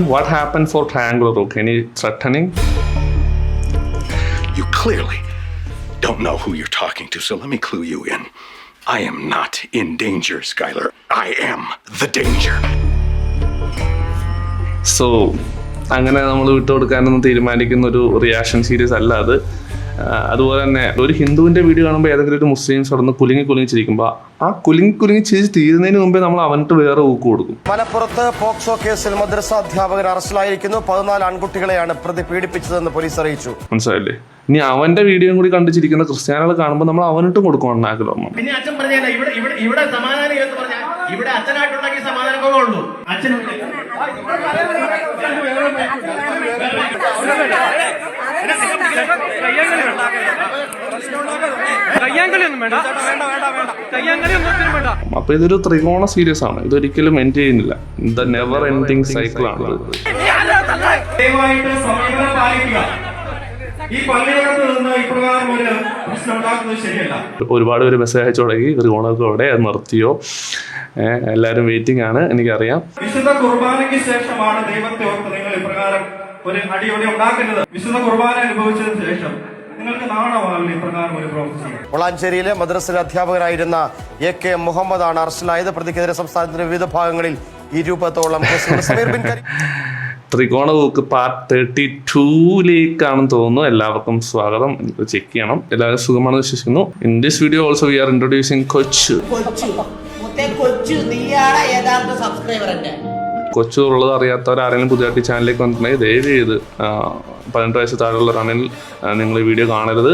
What happened for triangular hook? Any threatening? You clearly don't know who you're talking to, so let me clue you in. I am not in danger, Skylar. I am the danger. So, അങ്ങനെ നമ്മൾ വിട്ടുകൊടുക്കാനൊന്നും തീരുമാനിക്കുന്ന ഒരു reaction series അല്ല അത്. അതുപോലെ തന്നെ ഒരു ഹിന്ദുവിൻ്റെ video കാണുമ്പോൾ ഏതെങ്കിലും ഒരു മുസ്ലിംസ് അവിടെ നിന്ന് കുലുങ്ങി ചിരിക്കുമ്പോൾ ആ കുലുങ്ങി ചിരിച്ച് തീരുന്നതിന് മുമ്പേ നമ്മൾ അവനിട്ട് വേറെ ഊക്ക് കൊടുക്കും. മലപ്പുറത്ത് പോക്സോ കേസിൽ മദ്രസ അധ്യാപകൻ അറസ്റ്റിലായിരിക്കുന്നു. 14 ആൺകുട്ടികളെയാണ് പ്രതി പീഡിപ്പിച്ചതെന്ന് പോലീസ് അറിയിച്ചു. മനസ്സിലായില്ലേ? ഇനി അവന്റെ വീഡിയോ കൂടി കണ്ടിച്ചിരിക്കുന്ന ക്രിസ്ത്യാനികൾ കാണുമ്പോൾ നമ്മൾ അവനിട്ടും കൊടുക്കണം ആഗ്രഹം. പിന്നെ അച്ഛൻ പറഞ്ഞാൽ ഇവിടെ സമാധാനം എന്ന് പറഞ്ഞാൽ ഇവിടെ അച്ഛനായിട്ടുണ്ടെങ്കിൽ സമാധാനമേ ഉള്ളൂ. അച്ഛൻ അപ്പൊ ഇതൊരു ത്രികോണ സീരീസ് ആണ്. ഇതൊരിക്കലും എൻഡ് ചെയ്യുന്നില്ല. ദ നെവർ എൻഡിങ് സൈക്കിൾ ആണ്. ഒരുപാട് പേര് മെസ്സേജ് അയച്ചു തുടങ്ങി ത്രികോണത്തോടെ അത് നിർത്തിയോ, എല്ലാവരും വെയിറ്റിംഗ് ആണ്, എനിക്കറിയാം. വിശുദ്ധ കുർബാനയ്ക്ക് ശേഷമാണ് ദൈവത്തെ ഓർത്ത് നിങ്ങൾ ഇപ്രകാരം ഒരു അടിയോടി ഉണ്ടാക്കുന്നത്. വിശുദ്ധ കുർബാന അനുഭവിച്ചതിന് ശേഷം നിങ്ങൾക്ക് നാണമാണ് ഇപ്രകാരം ഒരു പ്രവൃത്തി. വളാഞ്ചേരിയിലെ മദ്രസയിലെ അധ്യാപകനായിരുന്ന AK മുഹമ്മദാണ് അറസ്റ്റിലായത്. പ്രതിക്കെതിരെ സംസ്ഥാനത്തിന്റെ വിവിധ ഭാഗങ്ങളിൽ 20ഓളം കേസുകൾ. ത്രികോണ ബുക്ക് പാർട്ട് 32ലേക്കാണെന്ന് തോന്നുന്നു. എല്ലാവർക്കും സ്വാഗതം. ചെക്ക് ചെയ്യണം. എല്ലാവരും സുഖമാണെന്ന് വിശ്വസിക്കുന്നു. In this video also we are introducing കൊച്ചു ഉള്ളത് അറിയാത്തവർ ആരെങ്കിലും പുതിയതായിട്ട് ചാനലിലേക്ക് വന്നിട്ടുണ്ടെങ്കിൽ ദയവ് ചെയ്ത് 18 വയസ്സ് താഴെയുള്ളവരാണെങ്കിൽ നിങ്ങൾ ഈ വീഡിയോ കാണരുത്.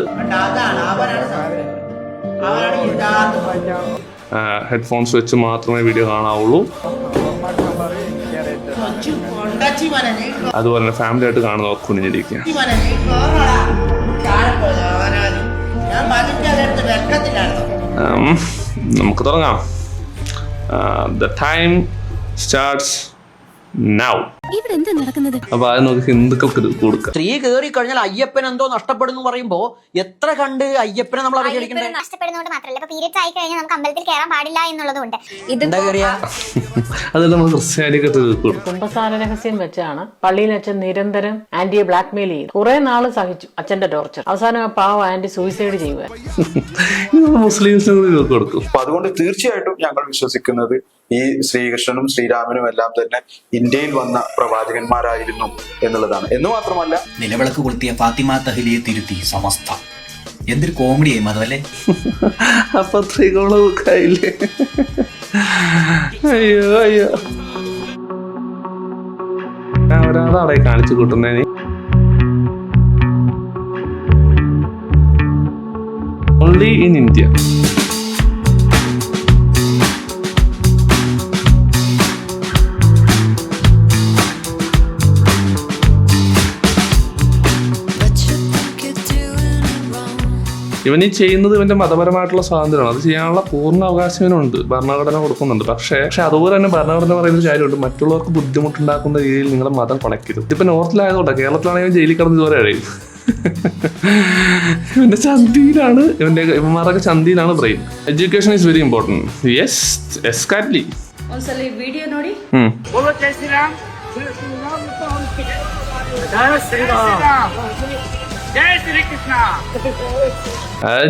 ഹെഡ്ഫോൺസ് വെച്ച് മാത്രമേ വീഡിയോ കാണാവുള്ളൂ. അതുപോലെ തന്നെ ഫാമിലി ആയിട്ട് കാണുന്നവർ കുനിഞ്ഞിരിക്കുക. നമുക്ക് തുടങ്ങാം. The time starts now. അപ്പൊ അത് നമുക്ക് ഹിന്ദുക്കൾക്ക് കൊടുക്കാം. സ്ത്രീ കയറി കഴിഞ്ഞാൽ അയ്യപ്പൻ എന്തോ നഷ്ടപ്പെടുന്നു പറയുമ്പോ എത്ര കണ്ട് അയ്യപ്പനെ നമ്മൾ അവഹേളിക്കണ്ടേ? നഷ്ടപ്പെടുന്നതുകൊണ്ട് മാത്രമല്ല, ഇപ്പൊ പീരിയഡ്സ് ആയി കഴിഞ്ഞാൽ നമുക്ക് അമ്പലത്തിൽ കയറാൻ പാടില്ല എന്നുള്ളതുകൊണ്ട് അത് നമ്മൾ ക്രിസ്ത്യാനിക്ക് കുംഭസാര രഹസ്യം വെച്ചാണ് പള്ളിയിൽ അച്ഛൻ നിരന്തരം ആന്റിയെ ബ്ലാക്ക് മെയിൽ ചെയ്തു. കുറെ നാള് സഹിച്ചു അച്ഛന്റെ ടോർച്ചർ. അവസാനം പാവ ആന്റി സൂയിസൈഡ് ചെയ്യുക. മുസ്ലിംസിന് കൊടുക്കും. അപ്പൊ അതുകൊണ്ട് തീർച്ചയായിട്ടും ഞങ്ങൾ വിശ്വസിക്കുന്നത് ഈ ശ്രീകൃഷ്ണനും ശ്രീരാമനും എല്ലാം തന്നെ ഇന്ത്യയിൽ വന്ന പ്രവാചകന്മാരായിരുന്നു എന്നുള്ളതാണ്. എന്ന് മാത്രമല്ല, നിലവിളക്ക് കൊളുത്തിയ ഫാത്തിമ തഹ്ലിയെ തിരുത്തി സമസ്ത. എന്തൊരു കോമഡിയായി മതമല്ലേ? അപ്പൊ ത്രികോണവുക്കായില്ലേ? അയ്യോ ഒരാളെ കാണിച്ചു കൂട്ടുന്നേ. Only in India. ഇവൻ ഈ ചെയ്യുന്നത് ഇവന്റെ മതപരമായിട്ടുള്ള സ്വാതന്ത്ര്യമാണ്. അത് ചെയ്യാനുള്ള പൂർണ്ണ അവകാശം ഇവനുണ്ട്, ഭരണഘടന കൊടുക്കുന്നുണ്ട്. പക്ഷേ അതുപോലെ തന്നെ ഭരണഘടന പറയുന്ന കാര്യമുണ്ട്, മറ്റുള്ളവർക്ക് ബുദ്ധിമുട്ടുണ്ടാക്കുന്ന രീതിയിൽ നിങ്ങളുടെ മതം കൊണക്കരുത്. ഇതിപ്പോ നോർത്തിലായതുകൊണ്ടാണ്. കേരളത്തിലാണെങ്കിൽ ജയിലിൽ കിടന്ന് ഇതുവരെ കഴിയും. ഇവന്റെ ചന്തിയിലാണ്, ഇവന്മാരൊക്കെ ചന്തിയിലാണ് brain. Education is very important. Yes, exactly. ಒಂದ್ಸಲ ಈ ವಿಡಿಯೋ ನೋಡಿ.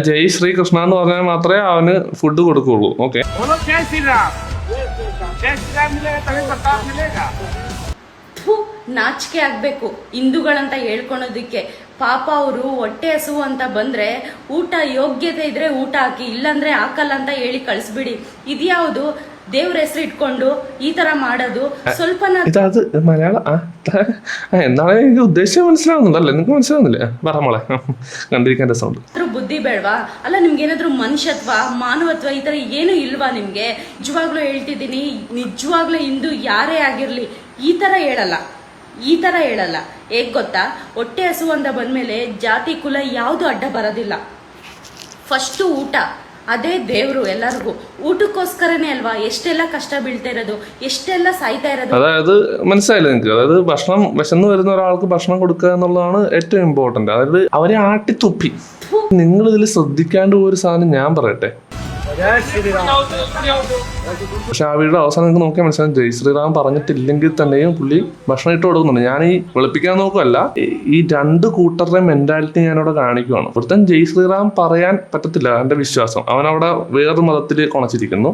ജയ് ശ്രീകൃഷ്ണ എന്ന് പറഞ്ഞാൽ മാത്രമേ അവന് ഫുഡ് കൊടുക്കുള്ളൂ. ഓക്കെ, ನಾಚಿಕೆ ಆಗ್ಬೇಕು ಹಿಂದೂಗಳಂತ ಹೇಳ್ಕೊಳೋದಕ್ಕೆ. ಪಾಪ ಅವರು ಹೊಟ್ಟೆ ಹಸು ಅಂತ ಬಂದ್ರೆ ಊಟ ಯೋಗ್ಯತೆ ಇದ್ರೆ ಊಟ ಹಾಕಿ, ಇಲ್ಲಾಂದ್ರೆ ಹಾಕಲ್ಲ ಅಂತ ಹೇಳಿ ಕಳಿಸ್ಬಿಡಿ. ಇದ್ಯಾವುದು ದೇವ್ರ ಹೆಸರು ಇಟ್ಕೊಂಡು ಈ ತರ ಮಾಡೋದು? ಸ್ವಲ್ಪ ഇതത് മലയാളം എന്താണ് എനിക്ക് ഉദ്ദേശിച്ചത് മനസ്സിലാവുന്നുണ്ടല്ലേ? നിങ്ങൾക്ക് മനസ്സിലാവുന്നില്ലേ? പറമോളെ കണ്ടിരിക്കാൻ രസമുണ്ട്. ಬುದ್ಧಿ ಬೇಡವಾ? ಅಲ್ಲ ನಿಮ್ಗೆ ಏನಾದ್ರು ಮನುಷ್ಯತ್ವ, ಮಾನವತ್ವ ಈ ತರ ಏನು ಇಲ್ವಾ ನಿಮ್ಗೆ? ನಿಜವಾಗ್ಲೂ ಹೇಳ್ತಿದ್ದೀನಿ, ನಿಜವಾಗ್ಲೂ ಹಿಂದೂ ಯಾರೇ ಆಗಿರ್ಲಿ ಈ ತರ ಹೇಳಲ್ಲ. ಹೇಗ್ ಗೊತ್ತಾ? ಹೊಟ್ಟೆ ಹಸು ಅಂತ ಬಂದ್ಮೇಲೆ ಜಾತಿ ಕುಲ ಯಾವುದು ಅಡ್ಡ ಬರೋದಿಲ್ಲ. ಫಸ್ಟ್ ಊಟ, ಅದೇ ದೇವ್ರು ಎಲ್ಲರಿಗೂ. ಊಟಕ್ಕೋಸ್ಕರನೇ ಅಲ್ವಾ ಎಷ್ಟೆಲ್ಲ ಕಷ್ಟ ಬೀಳ್ತಾ ಇರೋದು, ಎಷ್ಟೆಲ್ಲ ಸಾಯ್ತಾ ಇರೋದು. അതായത് മനസ്സിലായില്ല നിങ്ങൾക്ക്? അതായത് ഭക്ഷണം വിശന്ന് വരുന്ന ഒരാൾക്ക് ഭക്ഷണം കൊടുക്കുക എന്നുള്ളതാണ് ഏറ്റവും ഇമ്പോർട്ടന്റ്. അതായത് അവരെ ആട്ടിത്തുപ്പി. നിങ്ങൾ ഇതിൽ ശ്രദ്ധിക്കാണ്ട് ഒരു സാധനം ഞാൻ പറയട്ടെ. പക്ഷെ ആ വീഡിയോ അവസാനം നിങ്ങൾക്ക് നോക്കിയാൽ മനസ്സിലാവും ജയ് ശ്രീറാം പറഞ്ഞിട്ടില്ലെങ്കിൽ തന്നെയും പുള്ളി ഭക്ഷണം ഇട്ട് കൊടുക്കുന്നുണ്ട്. ഞാൻ ഈ വെളുപ്പിക്കാൻ നോക്കുമല്ല, ഈ രണ്ട് കൂട്ടരുടെ മെന്റാലിറ്റി ഞാനവിടെ കാണിക്കുവാണ്. ഒരുത്തൻ ജയ് ശ്രീറാം പറയാൻ പറ്റത്തില്ല, എൻ്റെ വിശ്വാസം. അവനവിടെ വേറൊരു മതത്തിൽ കൊണച്ചിരിക്കുന്നു.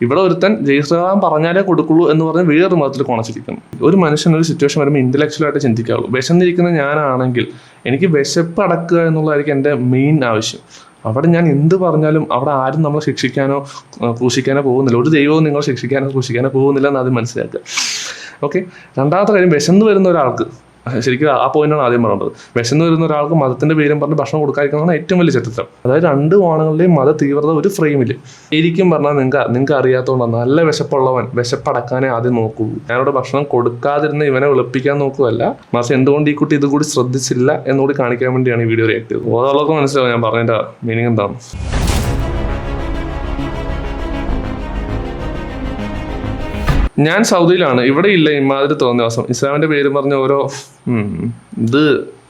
ഇവിടെ ഒരുത്തൻ ജയ് ശ്രീറാം പറഞ്ഞാലേ കൊടുക്കുള്ളൂ എന്ന് പറഞ്ഞ് വേറൊരു മതത്തിൽ കൊണച്ചിരിക്കുന്നു. ഒരു മനുഷ്യൻ ഒരു സിറ്റുവേഷൻ വരുമ്പോൾ ഇന്റലക്ച്വലായിട്ട് ചിന്തിക്കാവുള്ളൂ. വിശന്നിരിക്കുന്ന ഞാനാണെങ്കിൽ എനിക്ക് വിശപ്പ് അടക്കുക എന്നുള്ളതായിരിക്കും എൻ്റെ മെയിൻ ആവശ്യം. അവിടെ ഞാൻ എന്ത് പറഞ്ഞാലും അവിടെ ആരും നമ്മളെ ശിക്ഷിക്കാനോ ക്രൂശിക്കാനോ പോകുന്നില്ല. ഒരു ദൈവവും നിങ്ങൾ ശിക്ഷിക്കാനോ ക്രൂശിക്കാനോ പോകുന്നില്ല എന്ന് ആദ്യം മനസ്സിലാക്കുക. ഓക്കെ. രണ്ടാമത്തെ കാര്യം, വിശന്ന് വരുന്ന ഒരാൾക്ക്, ശരിക്കും ആ പോയിന്റാണ് ആദ്യം പറയേണ്ടത്. വിശന്ന് വരുന്ന ഒരാൾക്ക് മതത്തിന്റെ പേരും പറഞ്ഞ് ഭക്ഷണം കൊടുക്കാതിരിക്കുന്നതാണ് ഏറ്റവും വലിയ ചരിത്രം. അതായത് രണ്ട് കോണങ്ങളുടെയും മത തീവ്രത ഒരു ഫ്രെയിമിൽ ശരിക്കും പറഞ്ഞാൽ നിങ്ങൾക്ക് അറിയാത്തതുകൊണ്ടാണ്. നല്ല വിശപ്പുള്ളവൻ വിശപ്പടക്കാനേ ആദ്യം നോക്കുള്ളൂ. ഞാനിവിടെ ഭക്ഷണം കൊടുക്കാതിരുന്ന് ഇവനെ വെളുപ്പിക്കാൻ നോക്കുകയല്ല, മറിച്ച് എന്തുകൊണ്ട് ഈ കുട്ടി ഇതുകൂടി ശ്രദ്ധിച്ചില്ല എന്നുകൂടി കാണിക്കാൻ വേണ്ടിയാണ് ഈ വീഡിയോ റിയാക്ട് ചെയ്തത്. ഓരോക്കെ മനസ്സിലാവും ഞാൻ പറഞ്ഞതിന്റെ മീനിങ് എന്താണ്. ഞാൻ സൗദിയിലാണ്. ഇവിടെ ഇല്ല ഇമാതിരി തോന്നിയ ദിവസം. ഇസ്ലാമിന്റെ പേര് പറഞ്ഞ ഓരോ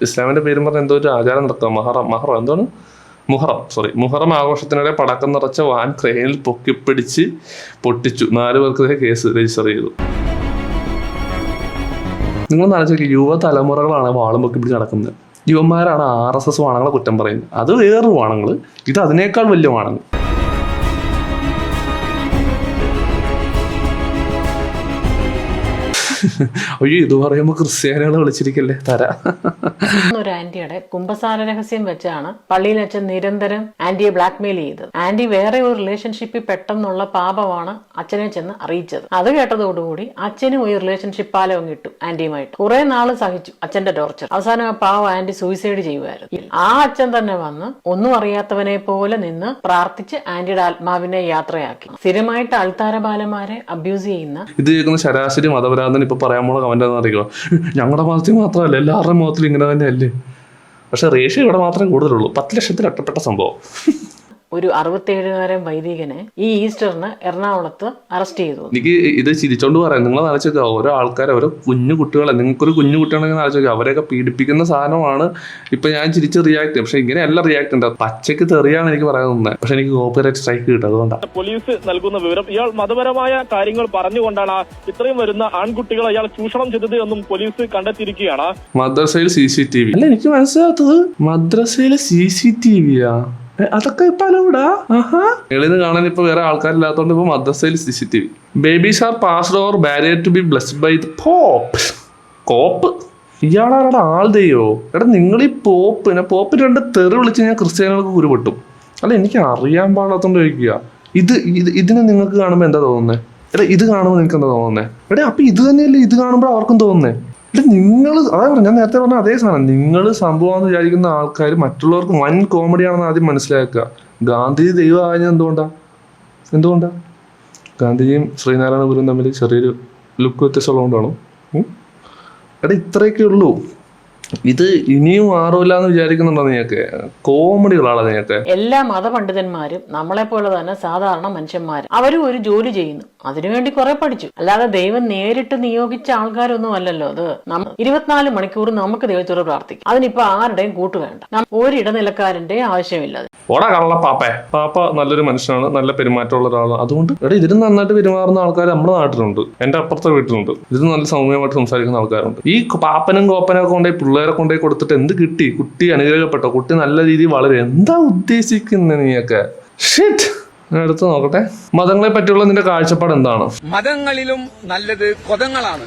ഇസ്ലാമിന്റെ പേരും പറഞ്ഞ എന്തോ ഒരു ആചാരം നടക്കുക. മുഹറം ആഘോഷത്തിനിടെ പടക്കം നിറച്ച വാൻ ക്രെയിനിൽ പൊക്കിപ്പിടിച്ച് പൊട്ടിച്ചു. 4 പേർക്കെതിരെ കേസ് രജിസ്റ്റർ ചെയ്തു. നിങ്ങൾ ആലോചിക്കുക, യുവതലമുറകളാണ് വാളും പൊക്കിപ്പിടിച്ച് നടക്കുന്നത്. യുവന്മാരാണ് RSS വാണങ്ങളെ കുറ്റം പറയുന്നത്. അത് വേറൊരു വാണങ്ങൾ, ഇത് അതിനേക്കാൾ വലിയ വാണങ്ങൾ. അയ്യോ, ഇത് പറയുമ്പോ ക്രിസ്ത്യാനികളെ വിളിച്ചിരിക്കല്ലേ തരാ. ഒരു ആന്റിയുടെ കുമ്പസാര രഹസ്യം വെച്ചാണ് പള്ളിയിൽ അച്ഛൻ നിരന്തരം ആന്റിയെ ബ്ലാക്ക്മെയിൽ ചെയ്തത്. ആന്റി വേറെ ഒരു റിലേഷൻഷിപ്പിൽ പെട്ടെന്നുള്ള പാപമാണ് അച്ഛനെ ചെന്ന് അറിയിച്ചത്. അത് കേട്ടതോടുകൂടി അച്ഛനും ഈ റിലേഷൻഷിപ്പ് പാലവും കിട്ടും ആന്റിയുമായിട്ട്. കുറെ നാള് സഹിച്ചു അച്ഛന്റെ ടോർച്ചർ. അവസാനം ആ പാവം ആന്റി സൂയിസൈഡ് ചെയ്യുമായിരുന്നു. ആ അച്ഛൻ തന്നെ വന്ന് ഒന്നും അറിയാത്തവനെ പോലെ നിന്ന് പ്രാർത്ഥിച്ച് ആന്റിയുടെ ആത്മാവിനെ യാത്രയാക്കി. സ്ഥിരമായിട്ട് അൾത്താര ബാലന്മാരെ അബ്യൂസ് ചെയ്യുന്ന ഇത് കേൾക്കുന്ന ശരാശരി മതപരാധന ഇപ്പൊ പറയാൻ പോണ കമന്റ് അറിയുക, ഞങ്ങളുടെ മതത്തിൽ മാത്രമല്ല എല്ലാവരുടെയും മതത്തിൽ ഇങ്ങനെ തന്നെയല്ലേ. പക്ഷെ റേഷ്യോ ഇവിടെ മാത്രമേ കൂടുതലുള്ളൂ. 10 ലക്ഷത്തിൽ ഒറ്റപ്പെട്ട സംഭവം. ഒരു 67-കാരൻ വൈദികനെ ഈ ഈസ്റ്ററിന് എറണാകുളത്ത് അറസ്റ്റ് ചെയ്തു. എനിക്ക് ഇത് ചിരിച്ചോണ്ട് പറയാം. നിങ്ങൾ ആലോചിക്കുക, ഓരോ ആൾക്കാരെ, ഓരോ കുഞ്ഞു കുട്ടികളെ, നിങ്ങൾക്കൊരു കുഞ്ഞു കുട്ടികളെങ്കിൽ ആലോചിക്കുക, അവരെയൊക്കെ പീഡിപ്പിക്കുന്ന സാധനമാണ്. ഇപ്പൊ ഞാൻ ചിരിച്ച് റിയാക്ട് ചെയ്യും, പക്ഷെ ഇങ്ങനെയല്ല റിയാക്ട് ഉണ്ട്. പച്ചയ്ക്ക് തെറിയാണ് എനിക്ക് പറയാൻ. പക്ഷെ എനിക്ക് കോപ്പിറൈറ്റ് സ്ട്രൈക്ക് കിട്ടും. അതുകൊണ്ടാണ് പോലീസ് നൽകുന്ന വിവരം ഇയാൾ മതപരമായ കാര്യങ്ങൾ പറഞ്ഞുകൊണ്ടാണ് ഇത്രയും വരുന്ന ആൺകുട്ടികളെ ഇയാൾ ചൂഷണം ചെയ്തത് എന്നും പോലീസ് കണ്ടെത്തിയിരിക്കുകയാണ്. മദ്രസയിൽ CCTV അല്ല, എനിക്ക് മനസ്സിലാത്തത് മദ്രസയിലെ CCTVയാ. അതൊക്കെ ഇപ്പൊ അലൗഡാ? എളിന്ന് കാണാൻ ഇപ്പൊ വേറെ ആൾക്കാരില്ലാത്തോണ്ട് ഇപ്പൊ മദ്രസയിൽ CCTV. Babies are passed over barrier to be blessed by the pope. കോപ്പ് ഇയാളാരുടെ ആൾതെയോ? എടാ, നിങ്ങൾ ഈ പോപ്പിന് 2 തെറി വിളിച്ച് ഞാൻ ക്രിസ്ത്യാനികൾക്ക് കുരുപൊട്ടും. അല്ല, എനിക്ക് അറിയാൻ പാടാത്തോണ്ട് ചോദിക്കുക. ഇതിനെ നിങ്ങൾക്ക് കാണുമ്പോൾ എന്താ തോന്നുന്നത്? എടാ, ഇത് കാണുമ്പോൾ നിങ്ങൾക്ക് എന്താ തോന്നുന്നത്? എടാ, അപ്പൊ ഇത് തന്നെയല്ലേ ഇത് കാണുമ്പോൾ അവർക്കും തോന്നുന്നേ? നിങ്ങൾ അതായത് ഞാൻ നേരത്തെ പറഞ്ഞ അതേ സാധനം. നിങ്ങൾ സംഭവം വിചാരിക്കുന്ന ആൾക്കാർ മറ്റുള്ളവർക്ക് വൻ കോമഡിയാണെന്ന് ആദ്യം മനസ്സിലാക്കുക. ഗാന്ധിജി ദൈവം ആയത് എന്തുകൊണ്ടാ? ഗാന്ധിജിയും ശ്രീനാരായണ ഗുരുവും തമ്മിൽ ചെറിയൊരു ലുക്ക് വ്യത്യാസമുള്ളതുകൊണ്ടാണോ? എടാ, ഇത്രയൊക്കെ ഉള്ളൂ. ഇത് ഇനിയും മാറൂല എന്ന് വിചാരിക്കുന്നുണ്ടോ നിങ്ങൾക്ക്? കോമഡികളാണ് നിങ്ങൾക്ക്. എല്ലാ മതപണ്ഡിതന്മാരും നമ്മളെ പോലെ തന്നെ സാധാരണ മനുഷ്യന്മാർ. അവരും ഒരു ജോലി ചെയ്യുന്നു, അതിനുവേണ്ടി കുറെ പഠിച്ചു. അല്ലാതെ ദൈവം നേരിട്ട് നിയോഗിച്ച ആൾക്കാരൊന്നും അല്ലല്ലോ അത്. 24 മണിക്കൂർ നമുക്ക് ദൈവത്തോട് പ്രാർത്ഥിക്കും. അതിനിപ്പോ ആരുടെയും കൂട്ട് വേണ്ട, ഒരു ഇടനിലക്കാരന്റെ ആവശ്യമില്ല. ഓടാ കള്ള പാപ്പ നല്ലൊരു മനുഷ്യനാണ്, നല്ല പെരുമാറ്റമുള്ള ഒരാളാണ്. അതുകൊണ്ട് ഇവിടെ ഇതിന് നന്നായിട്ട് പെരുമാറുന്ന ആൾക്കാർ നമ്മുടെ നാട്ടിലുണ്ട്, എന്റെ അപ്പുറത്തെ വീട്ടിലുണ്ട്. ഇതിന് നല്ല സൗമ്യമായിട്ട് സംസാരിക്കുന്ന ആൾക്കാരുണ്ട്. ഈ പാപ്പനും കോപ്പനൊക്കെ കൊണ്ടുപോയി പിള്ളേരെ കൊണ്ടുപോയി കൊടുത്തിട്ട് എന്ത് കിട്ടി? കുട്ടി അനുഗ്രഹപ്പെട്ടോ? കുട്ടി നല്ല രീതിയിൽ വളരെ എന്താ ഉദ്ദേശിക്കുന്നത് നീയൊക്കെ? ഷിറ്റ്. ഞാൻ എടുത്ത് നോക്കട്ടെ. മതങ്ങളെ പറ്റിയുള്ള നിന്റെ കാഴ്ചപ്പാട് എന്താണ്? മതങ്ങളിലും നല്ലത് കൊതങ്ങളാണ്.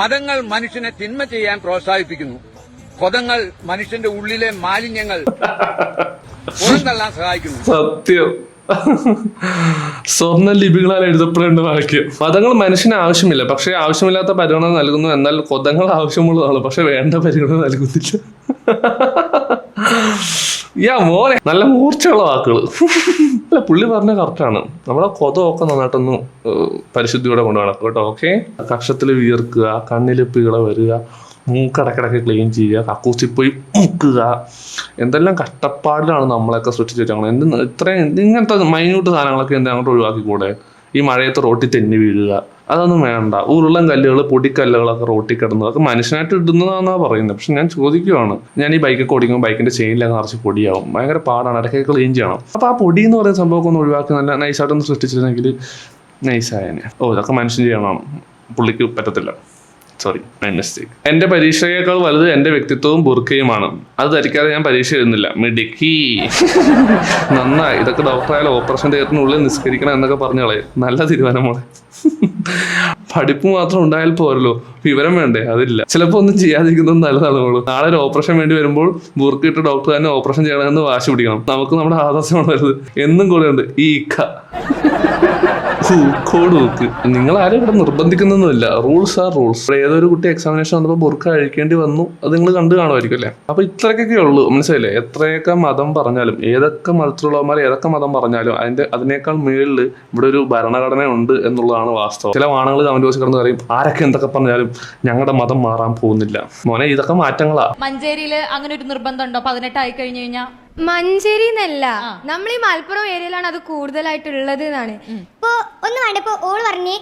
മതങ്ങൾ മനുഷ്യനെ തിന്മ ചെയ്യാൻ പ്രോത്സാഹിപ്പിക്കുന്നു. കൊതങ്ങൾ മനുഷ്യന്റെ ഉള്ളിലെ മാലിന്യങ്ങൾ പുറന്തള്ളാൻ സഹായിക്കുന്നു. സത്യം. സ്വർണ്ണ ലിപികളാൽ എഴുതപ്പെടേണ്ട വാക്യം. മതങ്ങൾ മനുഷ്യന് ആവശ്യമില്ല, പക്ഷെ ആവശ്യമില്ലാത്ത പരിഗണന നൽകുന്നു. എന്നാൽ കൊതങ്ങൾ ആവശ്യമുള്ളതാണ്, പക്ഷെ വേണ്ട പരിഗണന നൽകുന്നില്ല. മോനെ നല്ല മൂർച്ചയുള്ള വാക്കുകൾ. അല്ല, പുള്ളി പറഞ്ഞ കറക്റ്റാണ്. നമ്മളെ കൊതമൊക്കെ നന്നായിട്ടൊന്ന് പരിശുദ്ധിയോടെ കൊണ്ട് നടക്കും കേട്ടോ. ഓക്കെ. കക്ഷത്തിൽ വിയർക്കുക, കണ്ണില് പിള വരിക, മൂക്കടക്കിടക്ക് ക്ലീൻ ചെയ്യുക, കക്കൂസിൽ പോയി മുക്കുക, എന്തെല്ലാം കഷ്ടപ്പാടിലാണ് നമ്മളൊക്കെ സൃഷ്ടിച്ച് വെച്ചാൽ. ഇത്രയും ഇങ്ങനത്തെ മൈന്യൂട്ട് സാധനങ്ങളൊക്കെ എന്താ അങ്ങോട്ട് ഒഴിവാക്കിക്കൂടെ? ഈ മഴയത്ത് റോട്ടിൽ തെന്നി വീഴുക, അതൊന്നും വേണ്ട. ഉരുളൻ കല്ലുകൾ, പൊടിക്കല്ലുകളൊക്കെ റോട്ടിൽ കിടന്നു, അതൊക്കെ മനുഷ്യനായിട്ട് ഇടുന്നതാണെന്നാണ് പറയുന്നത്. പക്ഷെ ഞാൻ ചോദിക്കുവാണ്, ഞാൻ ഈ ബൈക്കൊക്കെ ഓടിക്കുമ്പോൾ ബൈക്കിന്റെ ചെയിനിലൊക്കെ നിറച്ച് പൊടിയാവും, ഭയങ്കര പാടാണ്, ഇടയ്ക്കൊക്കെ ക്ലീൻ ചെയ്യണം. അപ്പോൾ ആ പൊടി എന്ന് പറയുന്ന സംഭവമൊക്കെ ഒന്ന് ഒഴിവാക്കി നല്ല നൈസായിട്ടൊന്ന് സൃഷ്ടിച്ചിരുന്നെങ്കിൽ നൈസായനെ. ഇതൊക്കെ മനുഷ്യൻ ചെയ്യണം, പുള്ളിക്ക് പറ്റത്തില്ല. Sorry, my mistake. എന്റെ പരീക്ഷയേക്കാൾ വലുത് എന്റെ വ്യക്തിത്വവും ബുർക്കയുമാണ്. അത് ധരിക്കാതെ ഞാൻ പരീക്ഷ എഴുതുന്നില്ല. മിടുക്കി. നന്നായി. ഇതൊക്കെ ഡോക്ടറായാലും ഓപ്പറേഷൻ തിയേറ്ററിനുള്ളിൽ നിസ്കരിക്കണം എന്നൊക്കെ പറഞ്ഞോളെ. നല്ല തീരുമാനമാണ്. പഠിപ്പ് മാത്രം ഉണ്ടായാൽ പോരല്ലോ, വിവരം വേണ്ടേ? അതില്ല. ചിലപ്പോൾ ഒന്നും ചെയ്യാതിരിക്കുന്നത് നല്ലതാണ്. നാളെ ഒരു ഓപ്പറേഷൻ വേണ്ടി വരുമ്പോൾ ബുർക്കിട്ട് ഡോക്ടർ തന്നെ ഓപ്പറേഷൻ ചെയ്യണമെന്ന് വാശി പിടിക്കണം. നമുക്ക് നമ്മുടെ ആദർശമാണ് വരുന്നത്. എന്നും കൂടെ ഉണ്ട് ഈ ഇക്ക. Code book. നിങ്ങൾ ആരും ഇവിടെ നിർബന്ധിക്കുന്നൊന്നുമില്ല. Rules R rules. ഏതൊരു കുട്ടി എക്സാമിനേഷൻ വന്നപ്പോൾ ബുർക്ക അഴിക്കേണ്ടി വന്നു, അത് നിങ്ങൾ കണ്ടു കാണുമായിരിക്കും അല്ലേ? അപ്പൊ ഇത്രയൊക്കെ ഉള്ളൂ, മനസ്സിലായില്ലേ? എത്രയൊക്കെ മതം പറഞ്ഞാലും, ഏതൊക്കെ മതത്തിലുള്ളവന്മാർ ഏതൊക്കെ മതം പറഞ്ഞാലും അതിനേക്കാൾ മുകളിൽ ഇവിടെ ഒരു ഭരണഘടന ഉണ്ട് എന്നുള്ളതാണ് വാസ്തവം. ചില വാണങ്ങൾ കമന്റ് ബോക്സിൽ കിടന്ന് പറയും, ആരൊക്കെ എന്തൊക്കെ പറഞ്ഞാലും ഞങ്ങളുടെ മതം മാറാൻ പോകുന്നില്ല. മോനെ, ഇതൊക്കെ മാറ്റങ്ങളാ. മഞ്ചേരിയിൽ അങ്ങനെ ഒരു നിർബന്ധം ഉണ്ടോ 18 ആയി കഴിഞ്ഞു കഴിഞ്ഞാൽ? മഞ്ചേരി എന്നല്ല, നമ്മൾ ഈ മലപ്പുറം ഏരിയയിലാണ് അത് കൂടുതലായിട്ടുള്ളത് എന്നാണ്. ഇപ്പൊ ഒന്ന് വേണ്ട, ഇപ്പൊ ഓള് പറഞ്ഞ്